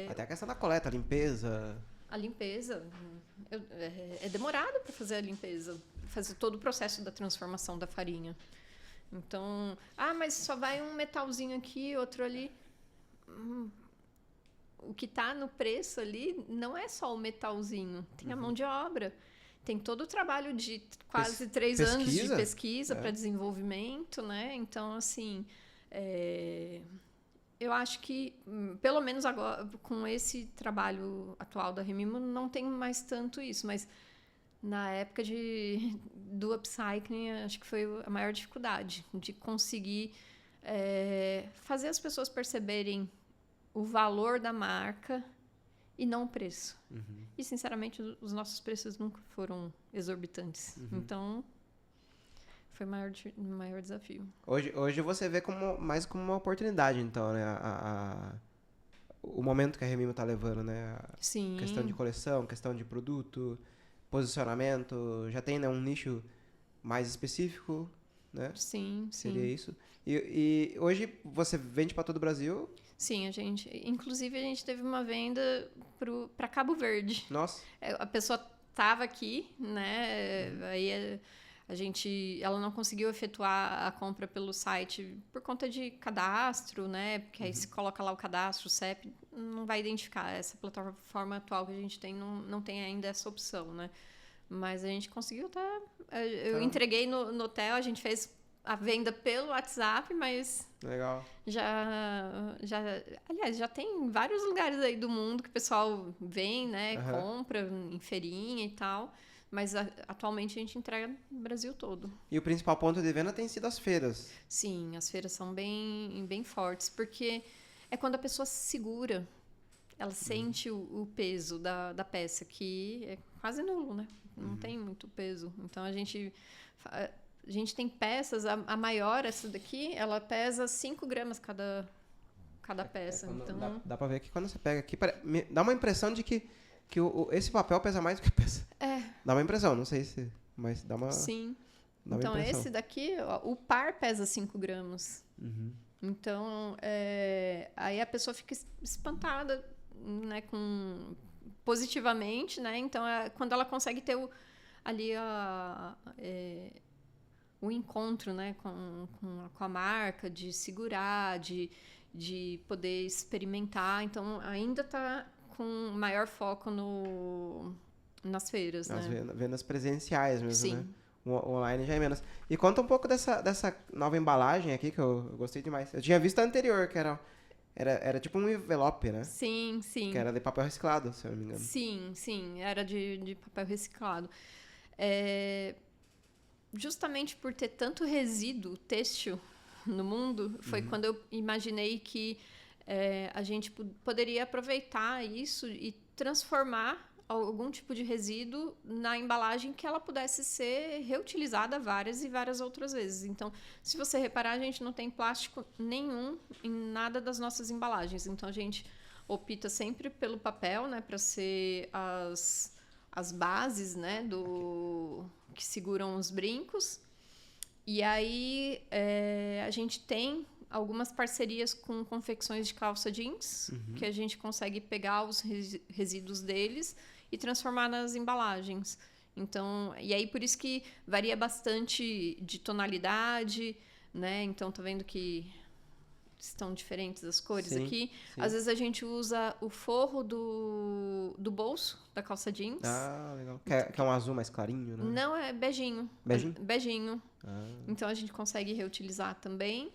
Até a questão da coleta, a limpeza. A limpeza, é demorado para fazer a limpeza, fazer todo o processo da transformação da farinha. Então, mas só vai um metalzinho aqui, outro ali. O que está no preço ali não é só o metalzinho, tem a mão de obra. Tem todo o trabalho de quase 3 anos de pesquisa para desenvolvimento, né? Então, assim, eu acho que, pelo menos agora, com esse trabalho atual da Remimo, não tem mais tanto isso. Mas na época do upcycling, acho que foi a maior dificuldade de conseguir fazer as pessoas perceberem o valor da marca e não o preço. Uhum. E, sinceramente, os nossos preços nunca foram exorbitantes. Uhum. Então, foi o maior desafio. Hoje você vê mais como uma oportunidade, então, né? O momento que a Remimo está levando, né? Sim. Questão de coleção, questão de produto, posicionamento. Já tem, né, um nicho mais específico, né? Sim, Seria isso. E hoje você vende para todo o Brasil? Sim, inclusive a gente teve uma venda para Cabo Verde. Nossa. A pessoa estava aqui, né? Aí ela não conseguiu efetuar a compra pelo site por conta de cadastro, né? Porque aí se coloca lá o cadastro, o CEP, não vai identificar. Essa plataforma atual que a gente tem não tem ainda essa opção, né? Mas a gente conseguiu eu entreguei no hotel, a gente fez a venda pelo WhatsApp, mas... Legal. Aliás, já tem vários lugares aí do mundo que o pessoal vem, né? Compra em feirinha e tal. Mas atualmente a gente entrega no Brasil todo. E o principal ponto de venda tem sido as feiras. Sim, as feiras são bem, bem fortes, porque é quando a pessoa se segura, ela sente o peso da peça, que é quase nulo, né? Não tem muito peso. Então a gente tem peças, a maior, essa daqui, ela pesa 5 gramas cada peça. Então... Dá pra ver que quando você pega aqui, dá uma impressão de que esse papel pesa mais do que a peça. Dá uma impressão, não sei se... Mas dá uma... Sim. Dá uma então, impressão. esse daqui, o par pesa 5 gramas. Uhum. Então, aí a pessoa fica espantada, né, positivamente, né? Então, quando ela consegue ter ali o encontro, né, com a marca, de segurar, de poder experimentar. Então, ainda está com maior foco nas feiras, Nas né? vendas presenciais mesmo, Sim. né? O online já é menos. E conta um pouco dessa nova embalagem aqui, que eu gostei demais. Eu tinha visto a anterior, que era tipo um envelope, né? Sim, sim. Que era de papel reciclado, se eu não me engano. Sim, sim. Era de papel reciclado. Justamente por ter tanto resíduo têxtil no mundo, foi quando eu imaginei que a gente poderia aproveitar isso e transformar algum tipo de resíduo na embalagem que ela pudesse ser reutilizada várias e várias outras vezes. Então, se você reparar, a gente não tem plástico nenhum em nada das nossas embalagens. Então, a gente opta sempre pelo papel, né, para ser as bases, né, que seguram os brincos. E aí a gente tem algumas parcerias com confecções de calça jeans, que a gente consegue pegar os resíduos deles e transformar nas embalagens. Então, e aí por isso que varia bastante de tonalidade, né? Então, tá vendo que estão diferentes as cores Sim, aqui. sim. Às vezes a gente usa o forro do bolso da calça jeans. Ah, legal. Que é um azul mais clarinho, né? Não, é beijinho. Beijinho? Beijinho. Ah, Então a gente consegue reutilizar também.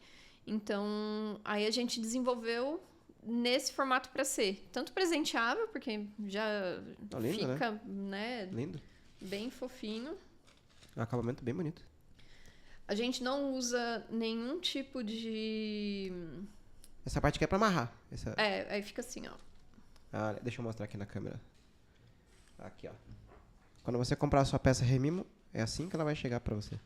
Então, aí a gente desenvolveu nesse formato para ser tanto presenteável, porque já lindo, fica, né, lindo. bem fofinho. Um acabamento bem bonito. A gente não usa nenhum tipo de... Essa parte aqui é pra amarrar. aí fica assim, ó. Ah, deixa eu mostrar aqui na câmera. Aqui, ó. Quando você comprar a sua peça Remimo, é assim que ela vai chegar pra você.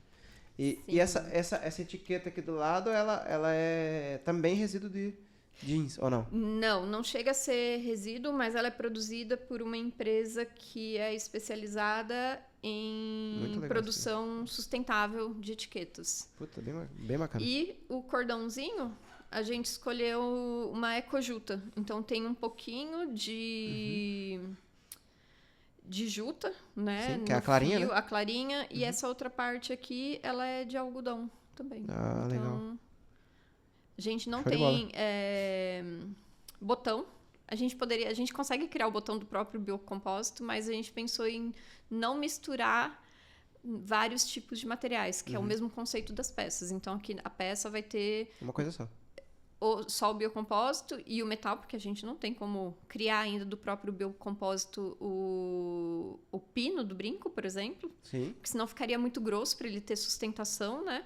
E essa etiqueta aqui do lado, ela é também resíduo de jeans, ou não? Não chega a ser resíduo, mas ela é produzida por uma empresa que é especializada em produção sustentável de etiquetas. Puta, bem bacana. E o cordãozinho, a gente escolheu uma ecojuta. Então tem um pouquinho de juta, né? Sim, que é a clarinha, fio, né? a clarinha. E essa outra parte aqui, ela é de algodão também. Ah, então, legal. a gente não Show de tem botão. A gente consegue criar o botão do próprio biocompósito, mas a gente pensou em não misturar vários tipos de materiais, que é o mesmo conceito das peças. Então aqui a peça vai ter Uma coisa só. só o biocompósito e o metal, porque a gente não tem como criar ainda do próprio biocompósito o pino do brinco, por exemplo. Sim. Porque senão ficaria muito grosso para ele ter sustentação, né?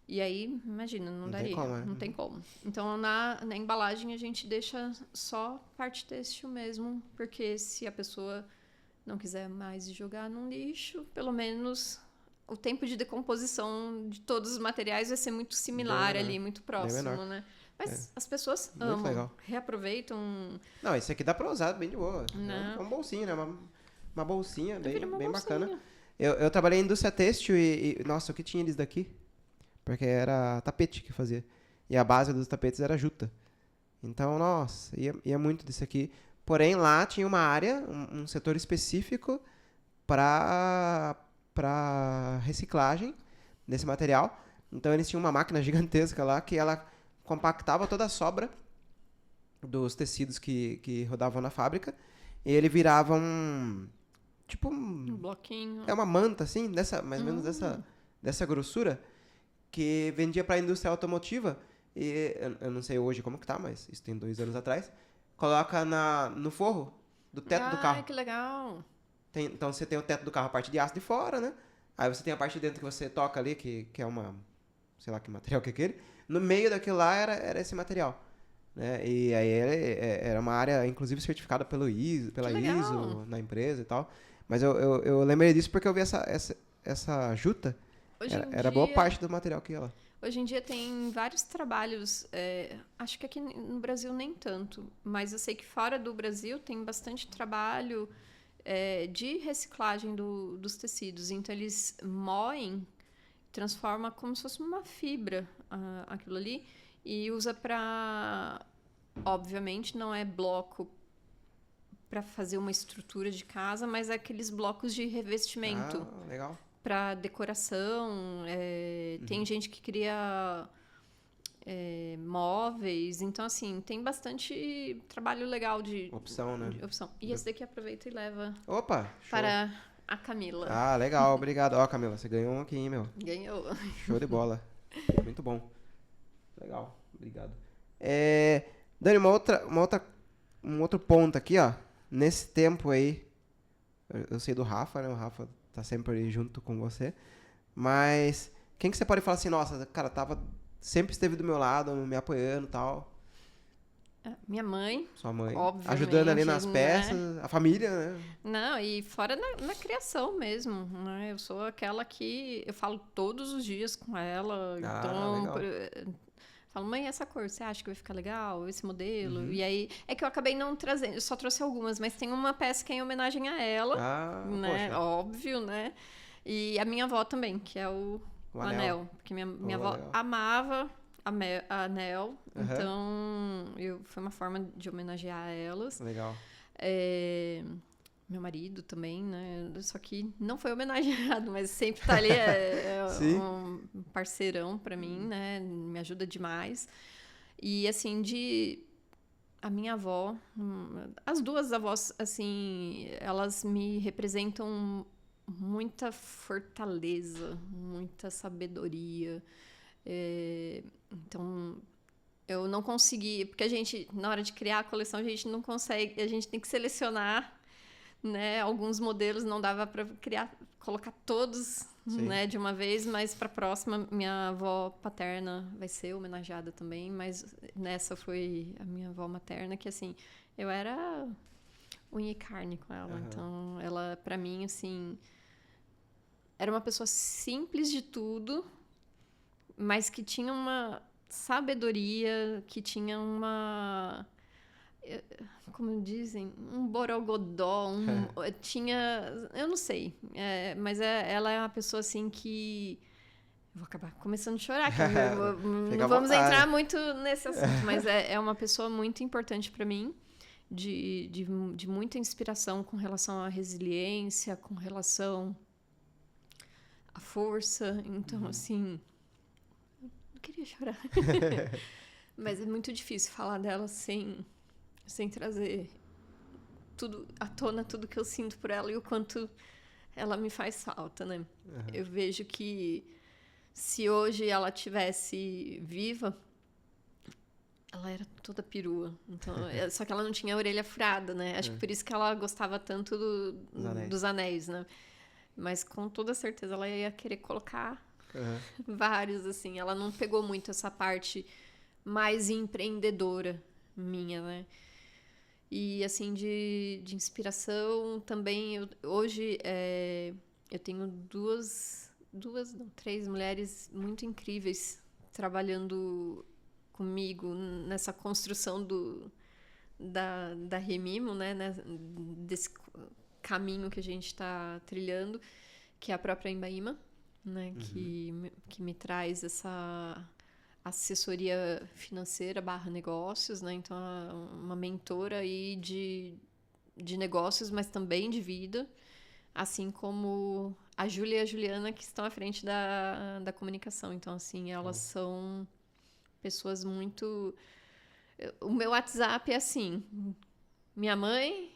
E aí, imagina, não daria. Tem como, né? Não tem como. Então, na embalagem, a gente deixa só parte têxtil mesmo, porque se a pessoa não quiser mais jogar no lixo, pelo menos o tempo de decomposição de todos os materiais vai ser muito similar Bem ali, menor. muito próximo, né? Mas as pessoas Muito amam, legal. reaproveitam. Não, esse aqui dá pra usar bem de boa. Não. É um bolsinho, né? Uma bolsinha bem bolsinha. bacana. Eu trabalhei em indústria têxtil e... Nossa, o que tinha eles daqui? Porque era tapete que fazia. E a base dos tapetes era juta. Então, nossa, ia muito disso aqui. Porém, lá tinha uma área, um setor específico para reciclagem desse material. Então, eles tinham uma máquina gigantesca lá que ela compactava toda a sobra dos tecidos que rodavam na fábrica. E ele virava tipo Um bloquinho. É uma manta, assim, mais ou menos dessa grossura, que vendia para a indústria automotiva, e eu não sei hoje como que tá, mas isso tem 2 anos atrás, coloca no forro do teto do carro. Ai, que legal. Então você tem o teto do carro, a parte de aço de fora, né? Aí você tem a parte de dentro que você toca ali, que é uma, sei lá que material que é aquele. No meio daquilo lá era esse material. Né? E aí era uma área, inclusive, certificada pela ISO na empresa e tal. Mas eu lembrei disso porque eu vi essa juta. Era boa parte do material que ia lá. Hoje em dia tem vários trabalhos, acho que aqui no Brasil nem tanto, mas eu sei que fora do Brasil tem bastante trabalho de reciclagem dos tecidos. Então eles moem, transforma como se fosse uma fibra aquilo ali e usa para, obviamente não é bloco para fazer uma estrutura de casa, mas é aqueles blocos de revestimento. Ah, legal. Para decoração, tem gente que cria móveis, então assim, tem bastante trabalho legal de opção, né? De opção. E esse daqui aproveita e leva Opa, show. para a Camila. Ah, legal, obrigado. Ó, Camila, você ganhou um aqui, hein, meu? Ganhou. Show de bola. Muito bom. Legal, obrigado. Dani, um outro ponto aqui, ó. Nesse tempo aí, eu sei do Rafa, né? O Rafa tá sempre aí junto com você. Mas quem que você pode falar assim, nossa, cara, sempre esteve do meu lado, me apoiando e tal? Minha mãe. Sua mãe. Obviamente, ajudando ali nas né? peças, a família, né? Não, e fora na criação mesmo, né? Eu sou aquela que eu falo todos os dias com ela. Então, legal. falo, mãe, essa cor, você acha que vai ficar legal? Esse modelo? E aí, é que eu acabei não trazendo, eu só trouxe algumas, mas tem uma peça que é em homenagem a ela, né? Poxa. Óbvio, né? E a minha avó também, que é o anel. Porque minha avó legal. amava anel, então foi uma forma de homenagear elas. Legal. Meu marido também, né? Só que não foi homenageado, mas sempre tá ali, um parceirão pra mim, né? Me ajuda demais. E, assim, a minha avó, as duas avós, assim, elas me representam muita fortaleza, muita sabedoria. Então, eu não consegui, porque a gente, na hora de criar a coleção, a gente não consegue, a gente tem que selecionar, né? Alguns modelos não dava para colocar todos, né, de uma vez, mas para a próxima, minha avó paterna vai ser homenageada também, mas nessa foi a minha avó materna, que assim, eu era unha e carne com ela, então ela, para mim, assim, era uma pessoa simples de tudo, mas que tinha uma sabedoria, que tinha uma... Como dizem, um borogodó, tinha... Eu não sei, mas ela é uma pessoa assim que... Vou acabar começando a chorar aqui, não vamos entrar muito nesse assunto, mas é uma pessoa muito importante para mim, de muita inspiração com relação à resiliência, com relação à força, então assim... Eu queria chorar. Mas é muito difícil falar dela sem trazer tudo à tona, tudo que eu sinto por ela e o quanto ela me faz falta, né? Eu vejo que se hoje ela tivesse viva, ela era toda perua. Então, só que ela não tinha a orelha furada, né? Acho que por isso que ela gostava tanto dos anéis, né? Mas com toda certeza ela ia querer colocar vários, assim. Ela não pegou muito essa parte mais empreendedora minha, né? E, assim, de inspiração também, hoje eu tenho três mulheres muito incríveis trabalhando comigo nessa construção da Remimo, né? Desse caminho que a gente está trilhando, que é a própria Embaíma, né? Que me traz essa assessoria financeira / negócios, né? Então, uma mentora aí de negócios, mas também de vida, assim como a Júlia e a Juliana, que estão à frente da comunicação. Então, assim, elas são pessoas muito... O meu WhatsApp é assim, minha mãe,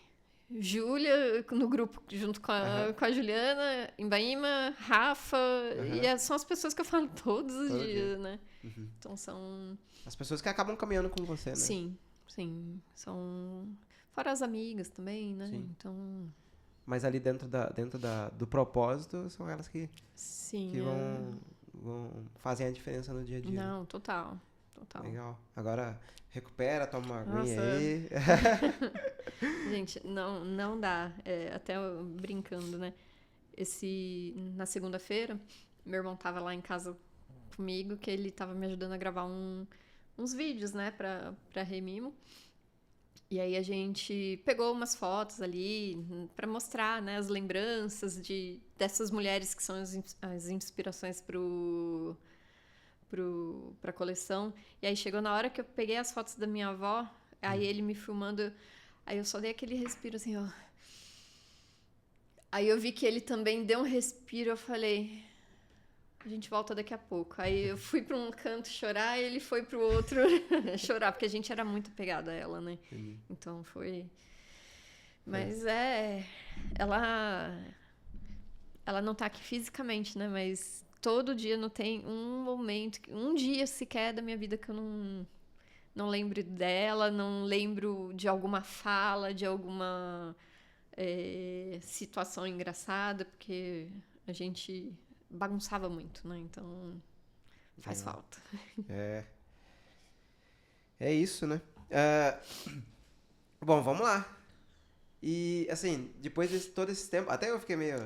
Júlia, no grupo junto com a Juliana, Embaíma, Rafa, e são as pessoas que eu falo todos os dias, né? Então são... As pessoas que acabam caminhando com você, né? Sim. São... Fora as amigas também, né? Sim. Então... Mas ali dentro do propósito, são elas que fazem a diferença no dia a dia. Não, total. Legal. Agora, recupera, toma uma aguinha aí. Gente, não dá. Até brincando, né? Na segunda-feira, meu irmão tava lá em casa comigo, que ele tava me ajudando a gravar uns vídeos, né? Pra Remimo. E aí a gente pegou umas fotos ali para mostrar, né, as lembranças dessas mulheres que são as inspirações pra coleção. E aí chegou na hora que eu peguei as fotos da minha avó, aí ele me filmando, aí eu só dei aquele respiro assim, ó. Aí eu vi que ele também deu um respiro, eu falei... A gente volta daqui a pouco. Aí eu fui para um canto chorar e ele foi para o outro chorar, porque a gente era muito apegado a ela, né? Então foi... Mas ela não tá aqui fisicamente, né? Mas todo dia não tem um momento, um dia sequer da minha vida que eu não lembro dela, não lembro de alguma fala, de alguma situação engraçada, porque a gente... bagunçava muito, né? Então, faz falta. É isso, né? Bom, vamos lá. E, assim, depois de todo esse tempo... Até eu fiquei meio...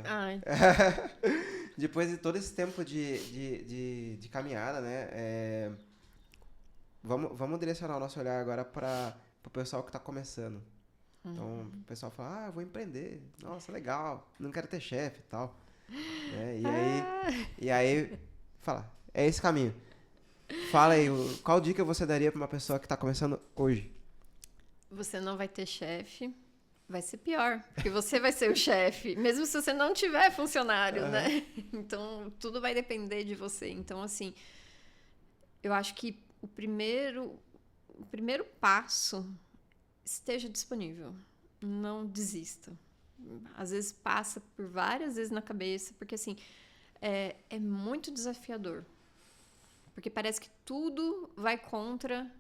Depois de todo esse tempo de caminhada, né? Vamos direcionar o nosso olhar agora para o pessoal que está começando. Então, o pessoal fala, eu vou empreender. Nossa, legal. Não quero ter chefe e tal. E aí, fala, é esse caminho. Fala aí, qual dica você daria para uma pessoa que está começando hoje? Você não vai ter chefe, vai ser pior, porque você vai ser o chefe, mesmo se você não tiver funcionário, né? Então, tudo vai depender de você. Então, assim, eu acho que o primeiro o primeiro passo, esteja disponível. Não desista. Às vezes passa por várias vezes na cabeça, porque assim, é muito desafiador. Porque parece que tudo vai contra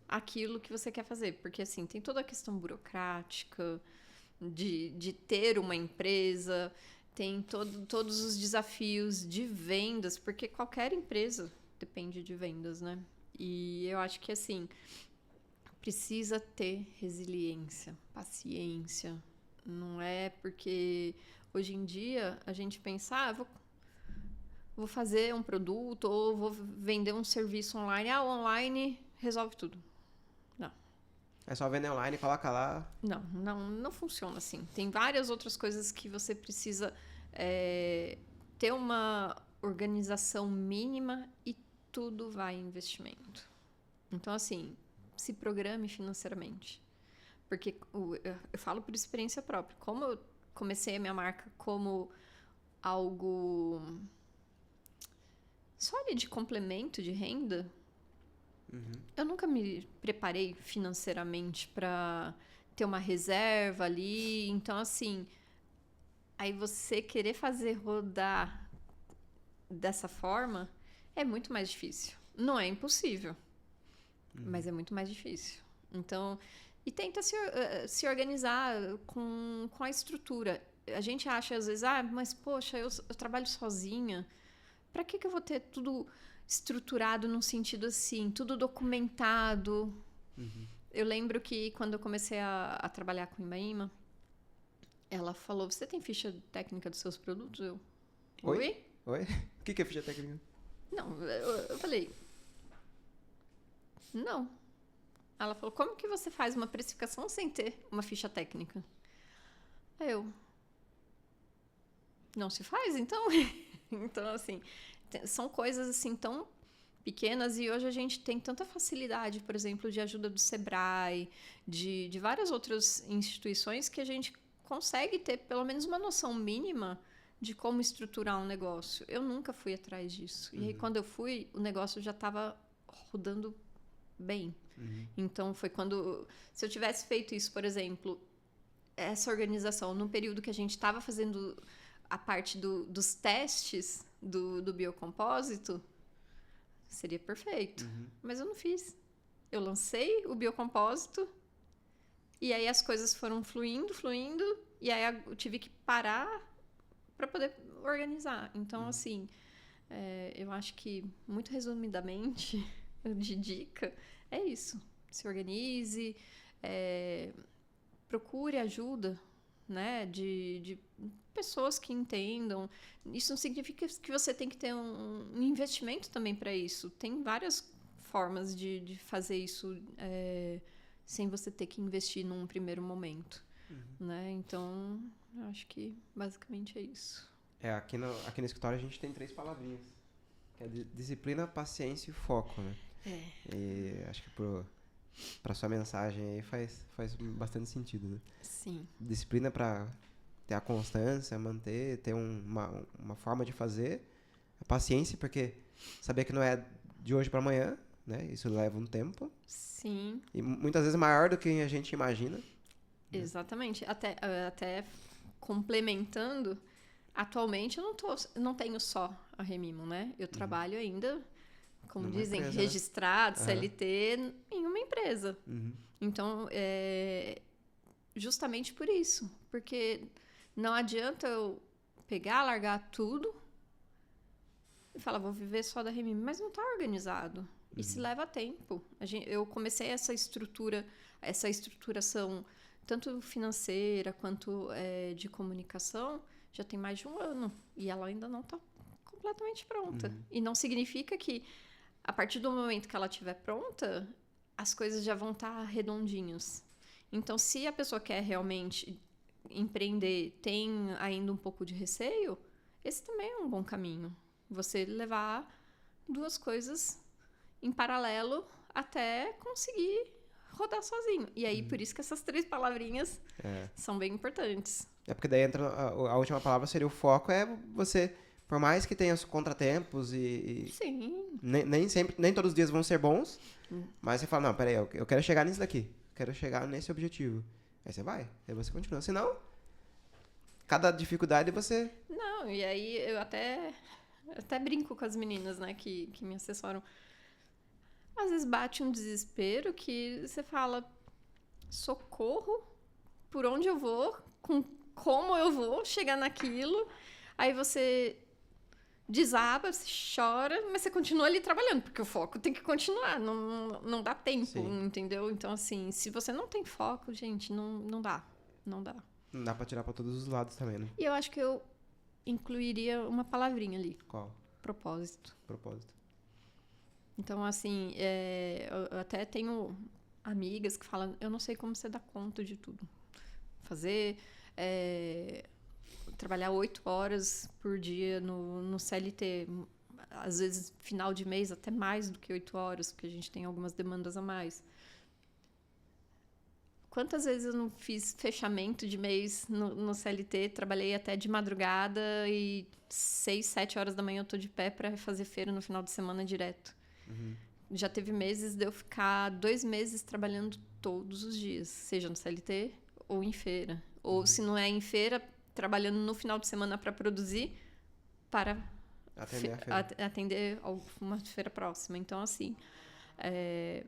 aquilo que você quer fazer. Porque assim, tem toda a questão burocrática de ter uma empresa, tem todos os desafios de vendas, porque qualquer empresa depende de vendas, né? E eu acho que assim, precisa ter resiliência, paciência. Não é porque hoje em dia a gente pensa, vou fazer um produto ou vou vender um serviço online. Online resolve tudo. Não. É só vender online, coloca lá. Não funciona assim. Tem várias outras coisas que você precisa ter uma organização mínima e tudo vai em investimento. Então, assim, se programe financeiramente. Porque eu falo por experiência própria. Como eu comecei a minha marca como algo só ali de complemento de renda, eu nunca me preparei financeiramente para ter uma reserva ali. Então, assim, aí você querer fazer rodar dessa forma é muito mais difícil. Não é impossível, mas é muito mais difícil. Então, e tenta se organizar com a estrutura. A gente acha às vezes, mas poxa, eu trabalho sozinha. Para que eu vou ter tudo estruturado num sentido assim, tudo documentado? Eu lembro que quando eu comecei a trabalhar com Imaíma, ela falou, você tem ficha técnica dos seus produtos? Eu, Oi? O que é ficha técnica? Não, eu falei, não. Ela falou, como que você faz uma precificação sem ter uma ficha técnica? Aí eu, não se faz, então? Então, assim, são coisas assim tão pequenas e hoje a gente tem tanta facilidade, por exemplo, de ajuda do Sebrae, de várias outras instituições que a gente consegue ter pelo menos uma noção mínima de como estruturar um negócio. Eu nunca fui atrás disso. E aí, quando eu fui, o negócio já estava rodando bem. Então, foi quando... Se eu tivesse feito isso, por exemplo, essa organização, num período que a gente estava fazendo a parte dos testes do biocompósito, seria perfeito. Mas eu não fiz. Eu lancei o biocompósito e aí as coisas foram fluindo, e aí eu tive que parar para poder organizar. Então, assim, eu acho que, muito resumidamente, de dica, é isso. Se organize, procure ajuda, né, de pessoas que entendam. Isso não significa que você tem que ter um investimento também para isso. Tem várias formas de fazer isso sem você ter que investir num primeiro momento. Né? Então, eu acho que basicamente é isso. Aqui no escritório a gente tem 3 palavrinhas. Que é disciplina, paciência e foco, né? E acho que para sua mensagem aí faz bastante sentido, né? Sim. Disciplina para ter a constância, manter, ter uma forma de fazer. A paciência, porque saber que não é de hoje para amanhã, né? Isso leva um tempo. Sim. E muitas vezes maior do que a gente imagina. Exatamente. Até complementando, atualmente eu não tenho só a Remimo, né? Eu trabalho ainda, como Numa dizem, empresa, registrado, CLT, em uma empresa. Então, justamente por isso. Porque não adianta eu pegar, largar tudo e falar, vou viver só da Remimo, mas não está organizado. Isso leva tempo. Eu comecei essa estruturação tanto financeira quanto de comunicação, já tem mais de 1 ano. E ela ainda não está completamente pronta. E não significa que, a partir do momento que ela estiver pronta, as coisas já vão estar redondinhas. Então, se a pessoa quer realmente empreender, tem ainda um pouco de receio, esse também é um bom caminho. Você levar 2 coisas em paralelo até conseguir rodar sozinho. E aí, por isso que essas 3 palavrinhas são bem importantes. Porque daí entra a última palavra seria o foco, é você por mais que tenha os contratempos Sim. nem sempre, nem todos os dias vão ser bons, mas você fala, não, peraí, eu quero chegar nisso daqui, quero chegar nesse objetivo. Aí você vai, aí você continua. Senão, cada dificuldade você... Não, e aí eu até brinco com as meninas, né, que me assessoram. Às vezes bate um desespero que você fala, socorro, por onde eu vou, como eu vou chegar naquilo. Aí você desaba, você chora, mas você continua ali trabalhando, porque o foco tem que continuar, não dá tempo, Sim. entendeu? Então, assim, se você não tem foco, gente, não dá. Não dá. Não dá pra tirar pra todos os lados também, né? E eu acho que eu incluiria uma palavrinha ali, Qual? propósito. Propósito. Então, assim, eu até tenho amigas que falam, eu não sei como você dá conta de tudo. Trabalhar 8 horas por dia no CLT, às vezes final de mês até mais do que 8 horas, porque a gente tem algumas demandas a mais. Quantas vezes eu não fiz fechamento de mês no CLT, trabalhei até de madrugada e 6, 7 horas da manhã eu tô de pé para fazer feira no final de semana direto. Uhum. Já teve meses de eu ficar 2 meses trabalhando todos os dias, seja no CLT ou em feira. Ou se não é em feira, trabalhando no final de semana para produzir, para atender uma feira próxima. Então, assim, é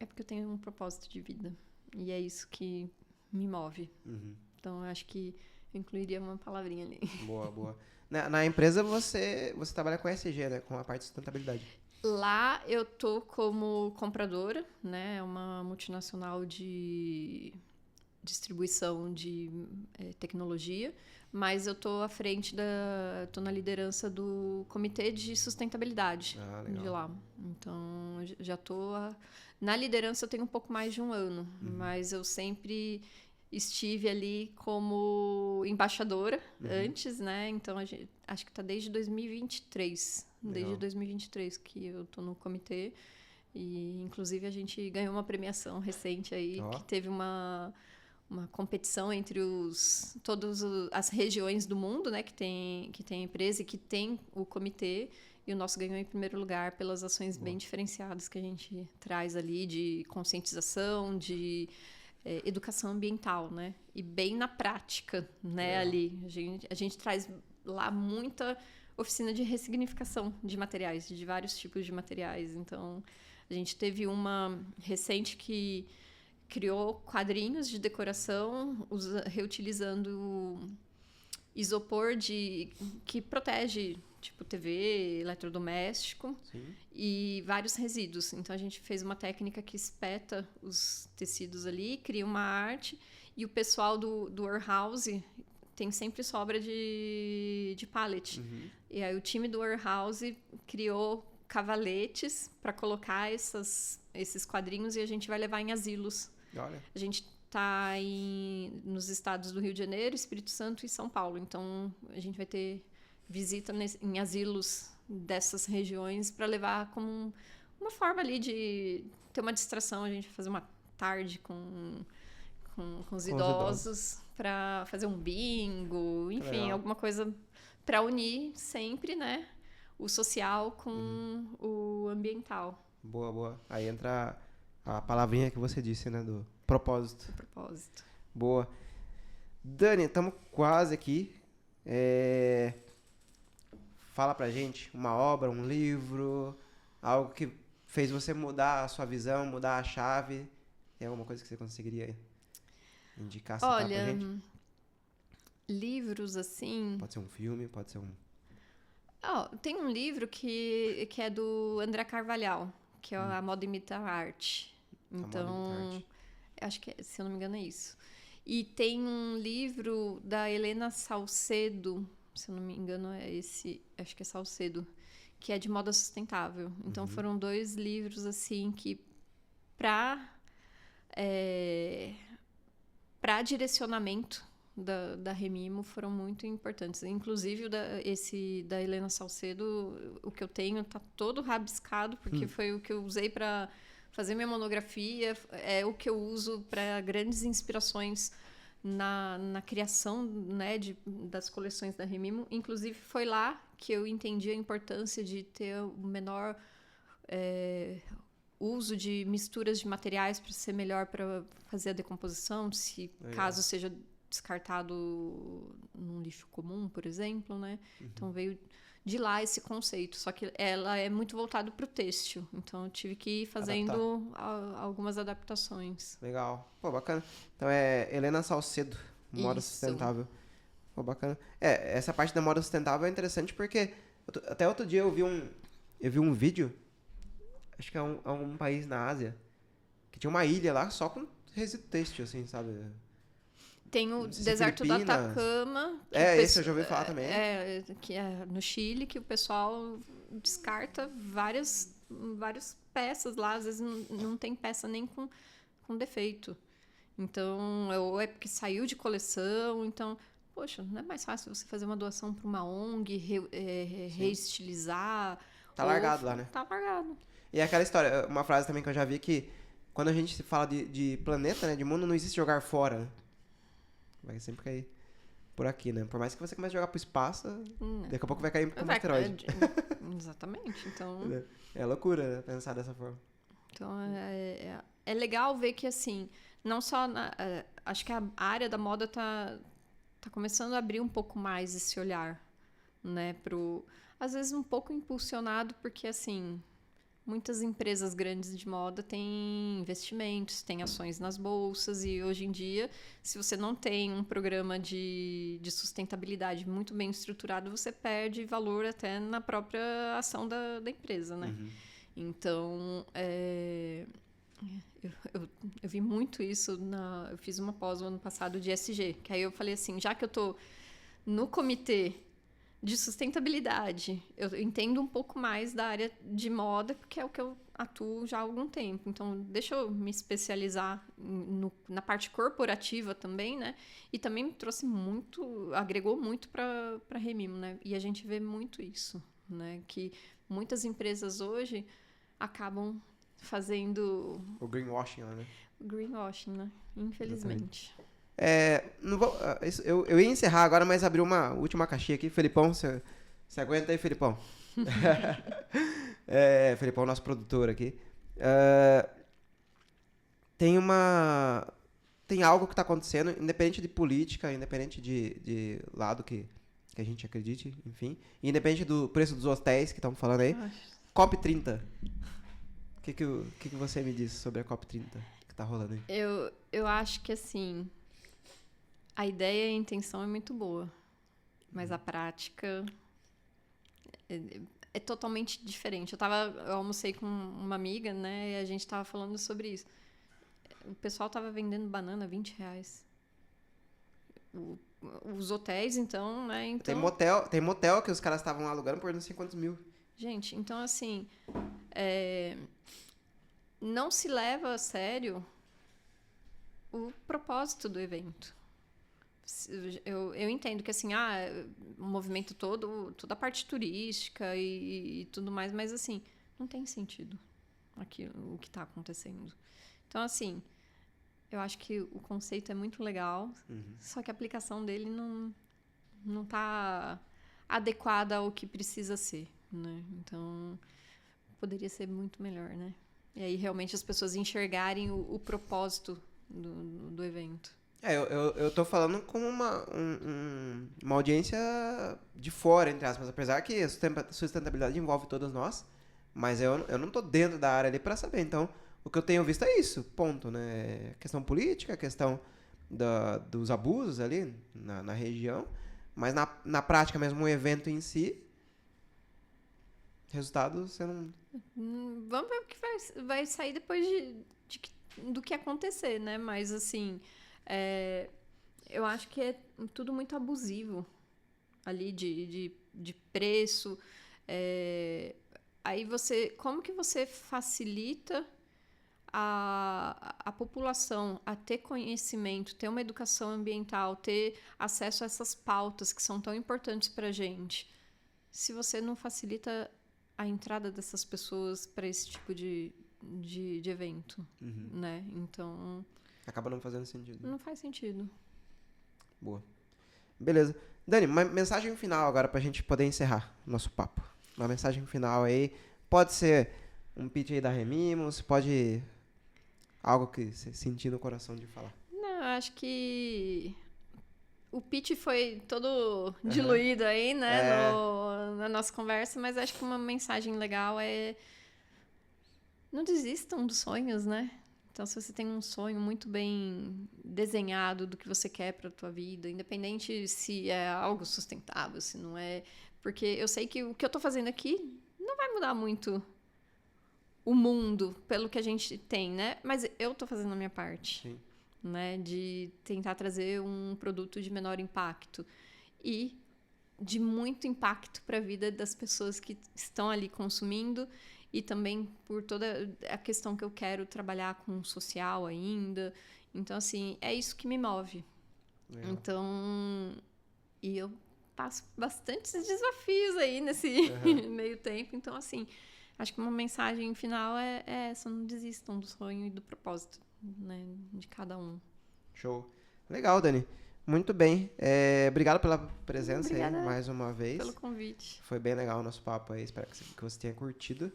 porque eu tenho um propósito de vida. E é isso que me move. Uhum. Então, eu acho que eu incluiria uma palavrinha ali. Boa, boa. Na empresa você trabalha com ESG, né? Com a parte de sustentabilidade. Lá eu tô como compradora, né? É uma multinacional de distribuição de tecnologia, mas eu tô à frente tô na liderança do comitê de sustentabilidade de lá. Então, já tô na liderança eu tenho um pouco mais de um ano, mas eu sempre estive ali como embaixadora antes, né? Então, acho que tá desde 2023. Desde 2023 que eu tô no comitê. E, inclusive, a gente ganhou uma premiação recente aí, que teve uma competição entre todas as regiões do mundo, né, que tem empresa e que tem o comitê, e o nosso ganhou em primeiro lugar pelas ações bem diferenciadas que a gente traz ali, de conscientização, de educação ambiental, né, e bem na prática, né, ali. A gente traz lá muita oficina de ressignificação de materiais, de vários tipos de materiais. Então, a gente teve uma recente que criou quadrinhos de decoração reutilizando isopor que protege, tipo TV, eletrodoméstico. Sim. E vários resíduos. Então, a gente fez uma técnica que espeta os tecidos ali, cria uma arte, e o pessoal do warehouse tem sempre sobra de pallet. E aí o time do warehouse criou cavaletes para colocar esses quadrinhos, e a gente vai levar em asilos. Olha. A gente está nos estados do Rio de Janeiro, Espírito Santo e São Paulo. Então, a gente vai ter visita em asilos dessas regiões para levar como uma forma ali de ter uma distração. A gente vai fazer uma tarde com os idosos para fazer um bingo, enfim, alguma coisa para unir sempre, né, o social com o ambiental. Boa, boa. Aí entra a palavrinha que você disse, né, do propósito. O propósito. Boa. Dani, estamos quase aqui. Fala pra gente uma obra, um livro, algo que fez você mudar a sua visão, mudar a chave. Tem alguma coisa que você conseguiria indicar, citar pra gente? Livros assim... Pode ser um filme, pode ser um... tem um livro que é do André Carvalhal, que é A Moda Imita a Arte. Então, acho que, se eu não me engano, é isso. E tem um livro da Helena Salcedo, se eu não me engano é esse, acho que é Salcedo, que é de moda sustentável. Então, foram 2 livros, assim, que para direcionamento da Remimo foram muito importantes. Inclusive, esse da Helena Salcedo, o que eu tenho tá todo rabiscado, porque foi o que eu usei para fazer minha monografia, é o que eu uso para grandes inspirações na criação, né, das coleções da Remimo. Inclusive, foi lá que eu entendi a importância de ter o menor uso de misturas de materiais para ser melhor para fazer a decomposição, se caso seja descartado num lixo comum, por exemplo, né? Então veio de lá esse conceito, só que ela é muito voltada para o têxtil, então eu tive que ir fazendo algumas adaptações. Legal. Pô, bacana. Então é Helena Salcedo, moda sustentável. Pô, bacana. Essa parte da moda sustentável é interessante porque até outro dia eu vi um vídeo, acho que é um país na Ásia, que tinha uma ilha lá só com resíduo têxtil, assim, sabe? Tem o deserto do Atacama. Esse eu já ouvi falar também. Que é no Chile, que o pessoal descarta várias peças lá. Às vezes não tem peça nem com defeito. Então, ou é porque saiu de coleção. Então, poxa, não é mais fácil você fazer uma doação para uma ONG, reestilizar? Tá largado lá, né? Tá largado. E é aquela história, uma frase também que eu já vi que quando a gente fala de planeta, né, de mundo, não existe jogar fora, né? Vai sempre cair por aqui, né? Por mais que você comece a jogar pro espaço, daqui a pouco vai cair como asteroide. Exatamente, então... É loucura, né? Pensar dessa forma. Então, é legal ver que, assim, não só... acho que a área da moda tá começando a abrir um pouco mais esse olhar, né? Às vezes um pouco impulsionado, porque, assim... Muitas empresas grandes de moda têm investimentos, têm ações nas bolsas e hoje em dia, se você não tem um programa de sustentabilidade muito bem estruturado, você perde valor até na própria ação da empresa, né? Então, eu vi muito isso. Eu fiz uma pós no ano passado de ESG, que aí eu falei assim, já que eu tô no comitê de sustentabilidade, eu entendo um pouco mais da área de moda, porque é o que eu atuo já há algum tempo. Então, deixa eu me especializar na parte corporativa também, né? E também me trouxe agregou muito para Remimo, né? E a gente vê muito isso, né? Que muitas empresas hoje acabam fazendo... O greenwashing, né? O greenwashing, né? Infelizmente. Eu ia encerrar agora, mas abri uma última caixinha aqui. Felipão, você aguenta aí, Felipão? Felipão, nosso produtor aqui. Tem algo que está acontecendo, independente de política, independente de lado que a gente acredite, enfim. Independente do preço dos hotéis que estão falando aí. COP30. O que você me diz sobre a COP30 que está rolando aí? Eu acho que, assim... A ideia e a intenção é muito boa, mas a prática é totalmente diferente. Eu almocei com uma amiga, né, e a gente estava falando sobre isso. O pessoal estava vendendo banana R$20. Os hotéis, então, né? Então... Tem motel que os caras estavam alugando por não sei quantos mil. Gente, então, assim, não se leva a sério o propósito do evento. Eu entendo que, assim, o movimento todo, toda a parte turística e tudo mais, mas, assim, não tem sentido o que está acontecendo. Então, assim, eu acho que o conceito é muito legal, só que a aplicação dele não está adequada ao que precisa ser, né? Então, poderia ser muito melhor, né? E aí, realmente, as pessoas enxergarem o propósito do evento. Eu tô falando com uma audiência de fora, entre aspas, apesar que a sustentabilidade envolve todos nós, mas eu não tô dentro da área ali para saber. Então, o que eu tenho visto é isso, ponto, né? Questão política, questão dos abusos ali na região, mas na prática mesmo, o evento em si, resultado você não... Vamos ver o que vai sair depois do que acontecer, né? Mas, assim... eu acho que é tudo muito abusivo ali de preço. Aí como que você facilita a população a ter conhecimento, ter uma educação ambiental, ter acesso a essas pautas que são tão importantes para a gente, se você não facilita a entrada dessas pessoas para esse tipo de evento, né? Então... Acaba não fazendo sentido. Não faz sentido. Boa. Beleza. Dani, uma mensagem final agora pra gente poder encerrar nosso papo. Uma mensagem final aí. Pode ser um pitch aí da Remimos, pode algo que você sentir no coração de falar. Não, eu acho que o pitch foi todo diluído aí, né, na nossa conversa, mas acho que uma mensagem legal é não desistam dos sonhos, né? Então, se você tem um sonho muito bem desenhado do que você quer para a tua vida, independente se é algo sustentável, se não é, porque eu sei que o que eu tô fazendo aqui não vai mudar muito o mundo pelo que a gente tem, né? Mas eu tô fazendo a minha parte. Sim. Né, de tentar trazer um produto de menor impacto e de muito impacto para a vida das pessoas que estão ali consumindo e também por toda a questão que eu quero trabalhar com o social ainda. Então, assim, é isso que me move. Legal. Então, e eu passo bastantes desafios aí nesse meio tempo. Então, assim, acho que uma mensagem final é essa, não desistam do sonho e do propósito. Né, de cada um. Show. Legal, Dani. Muito bem. Obrigado pela presença Obrigada aí, mais uma vez. pelo convite. Foi bem legal o nosso papo aí. Espero que você tenha curtido.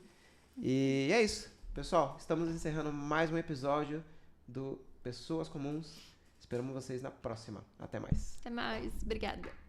E é isso. Pessoal, estamos encerrando mais um episódio do Pessoas Comuns. Esperamos vocês na próxima. Até mais. Até mais. Obrigada.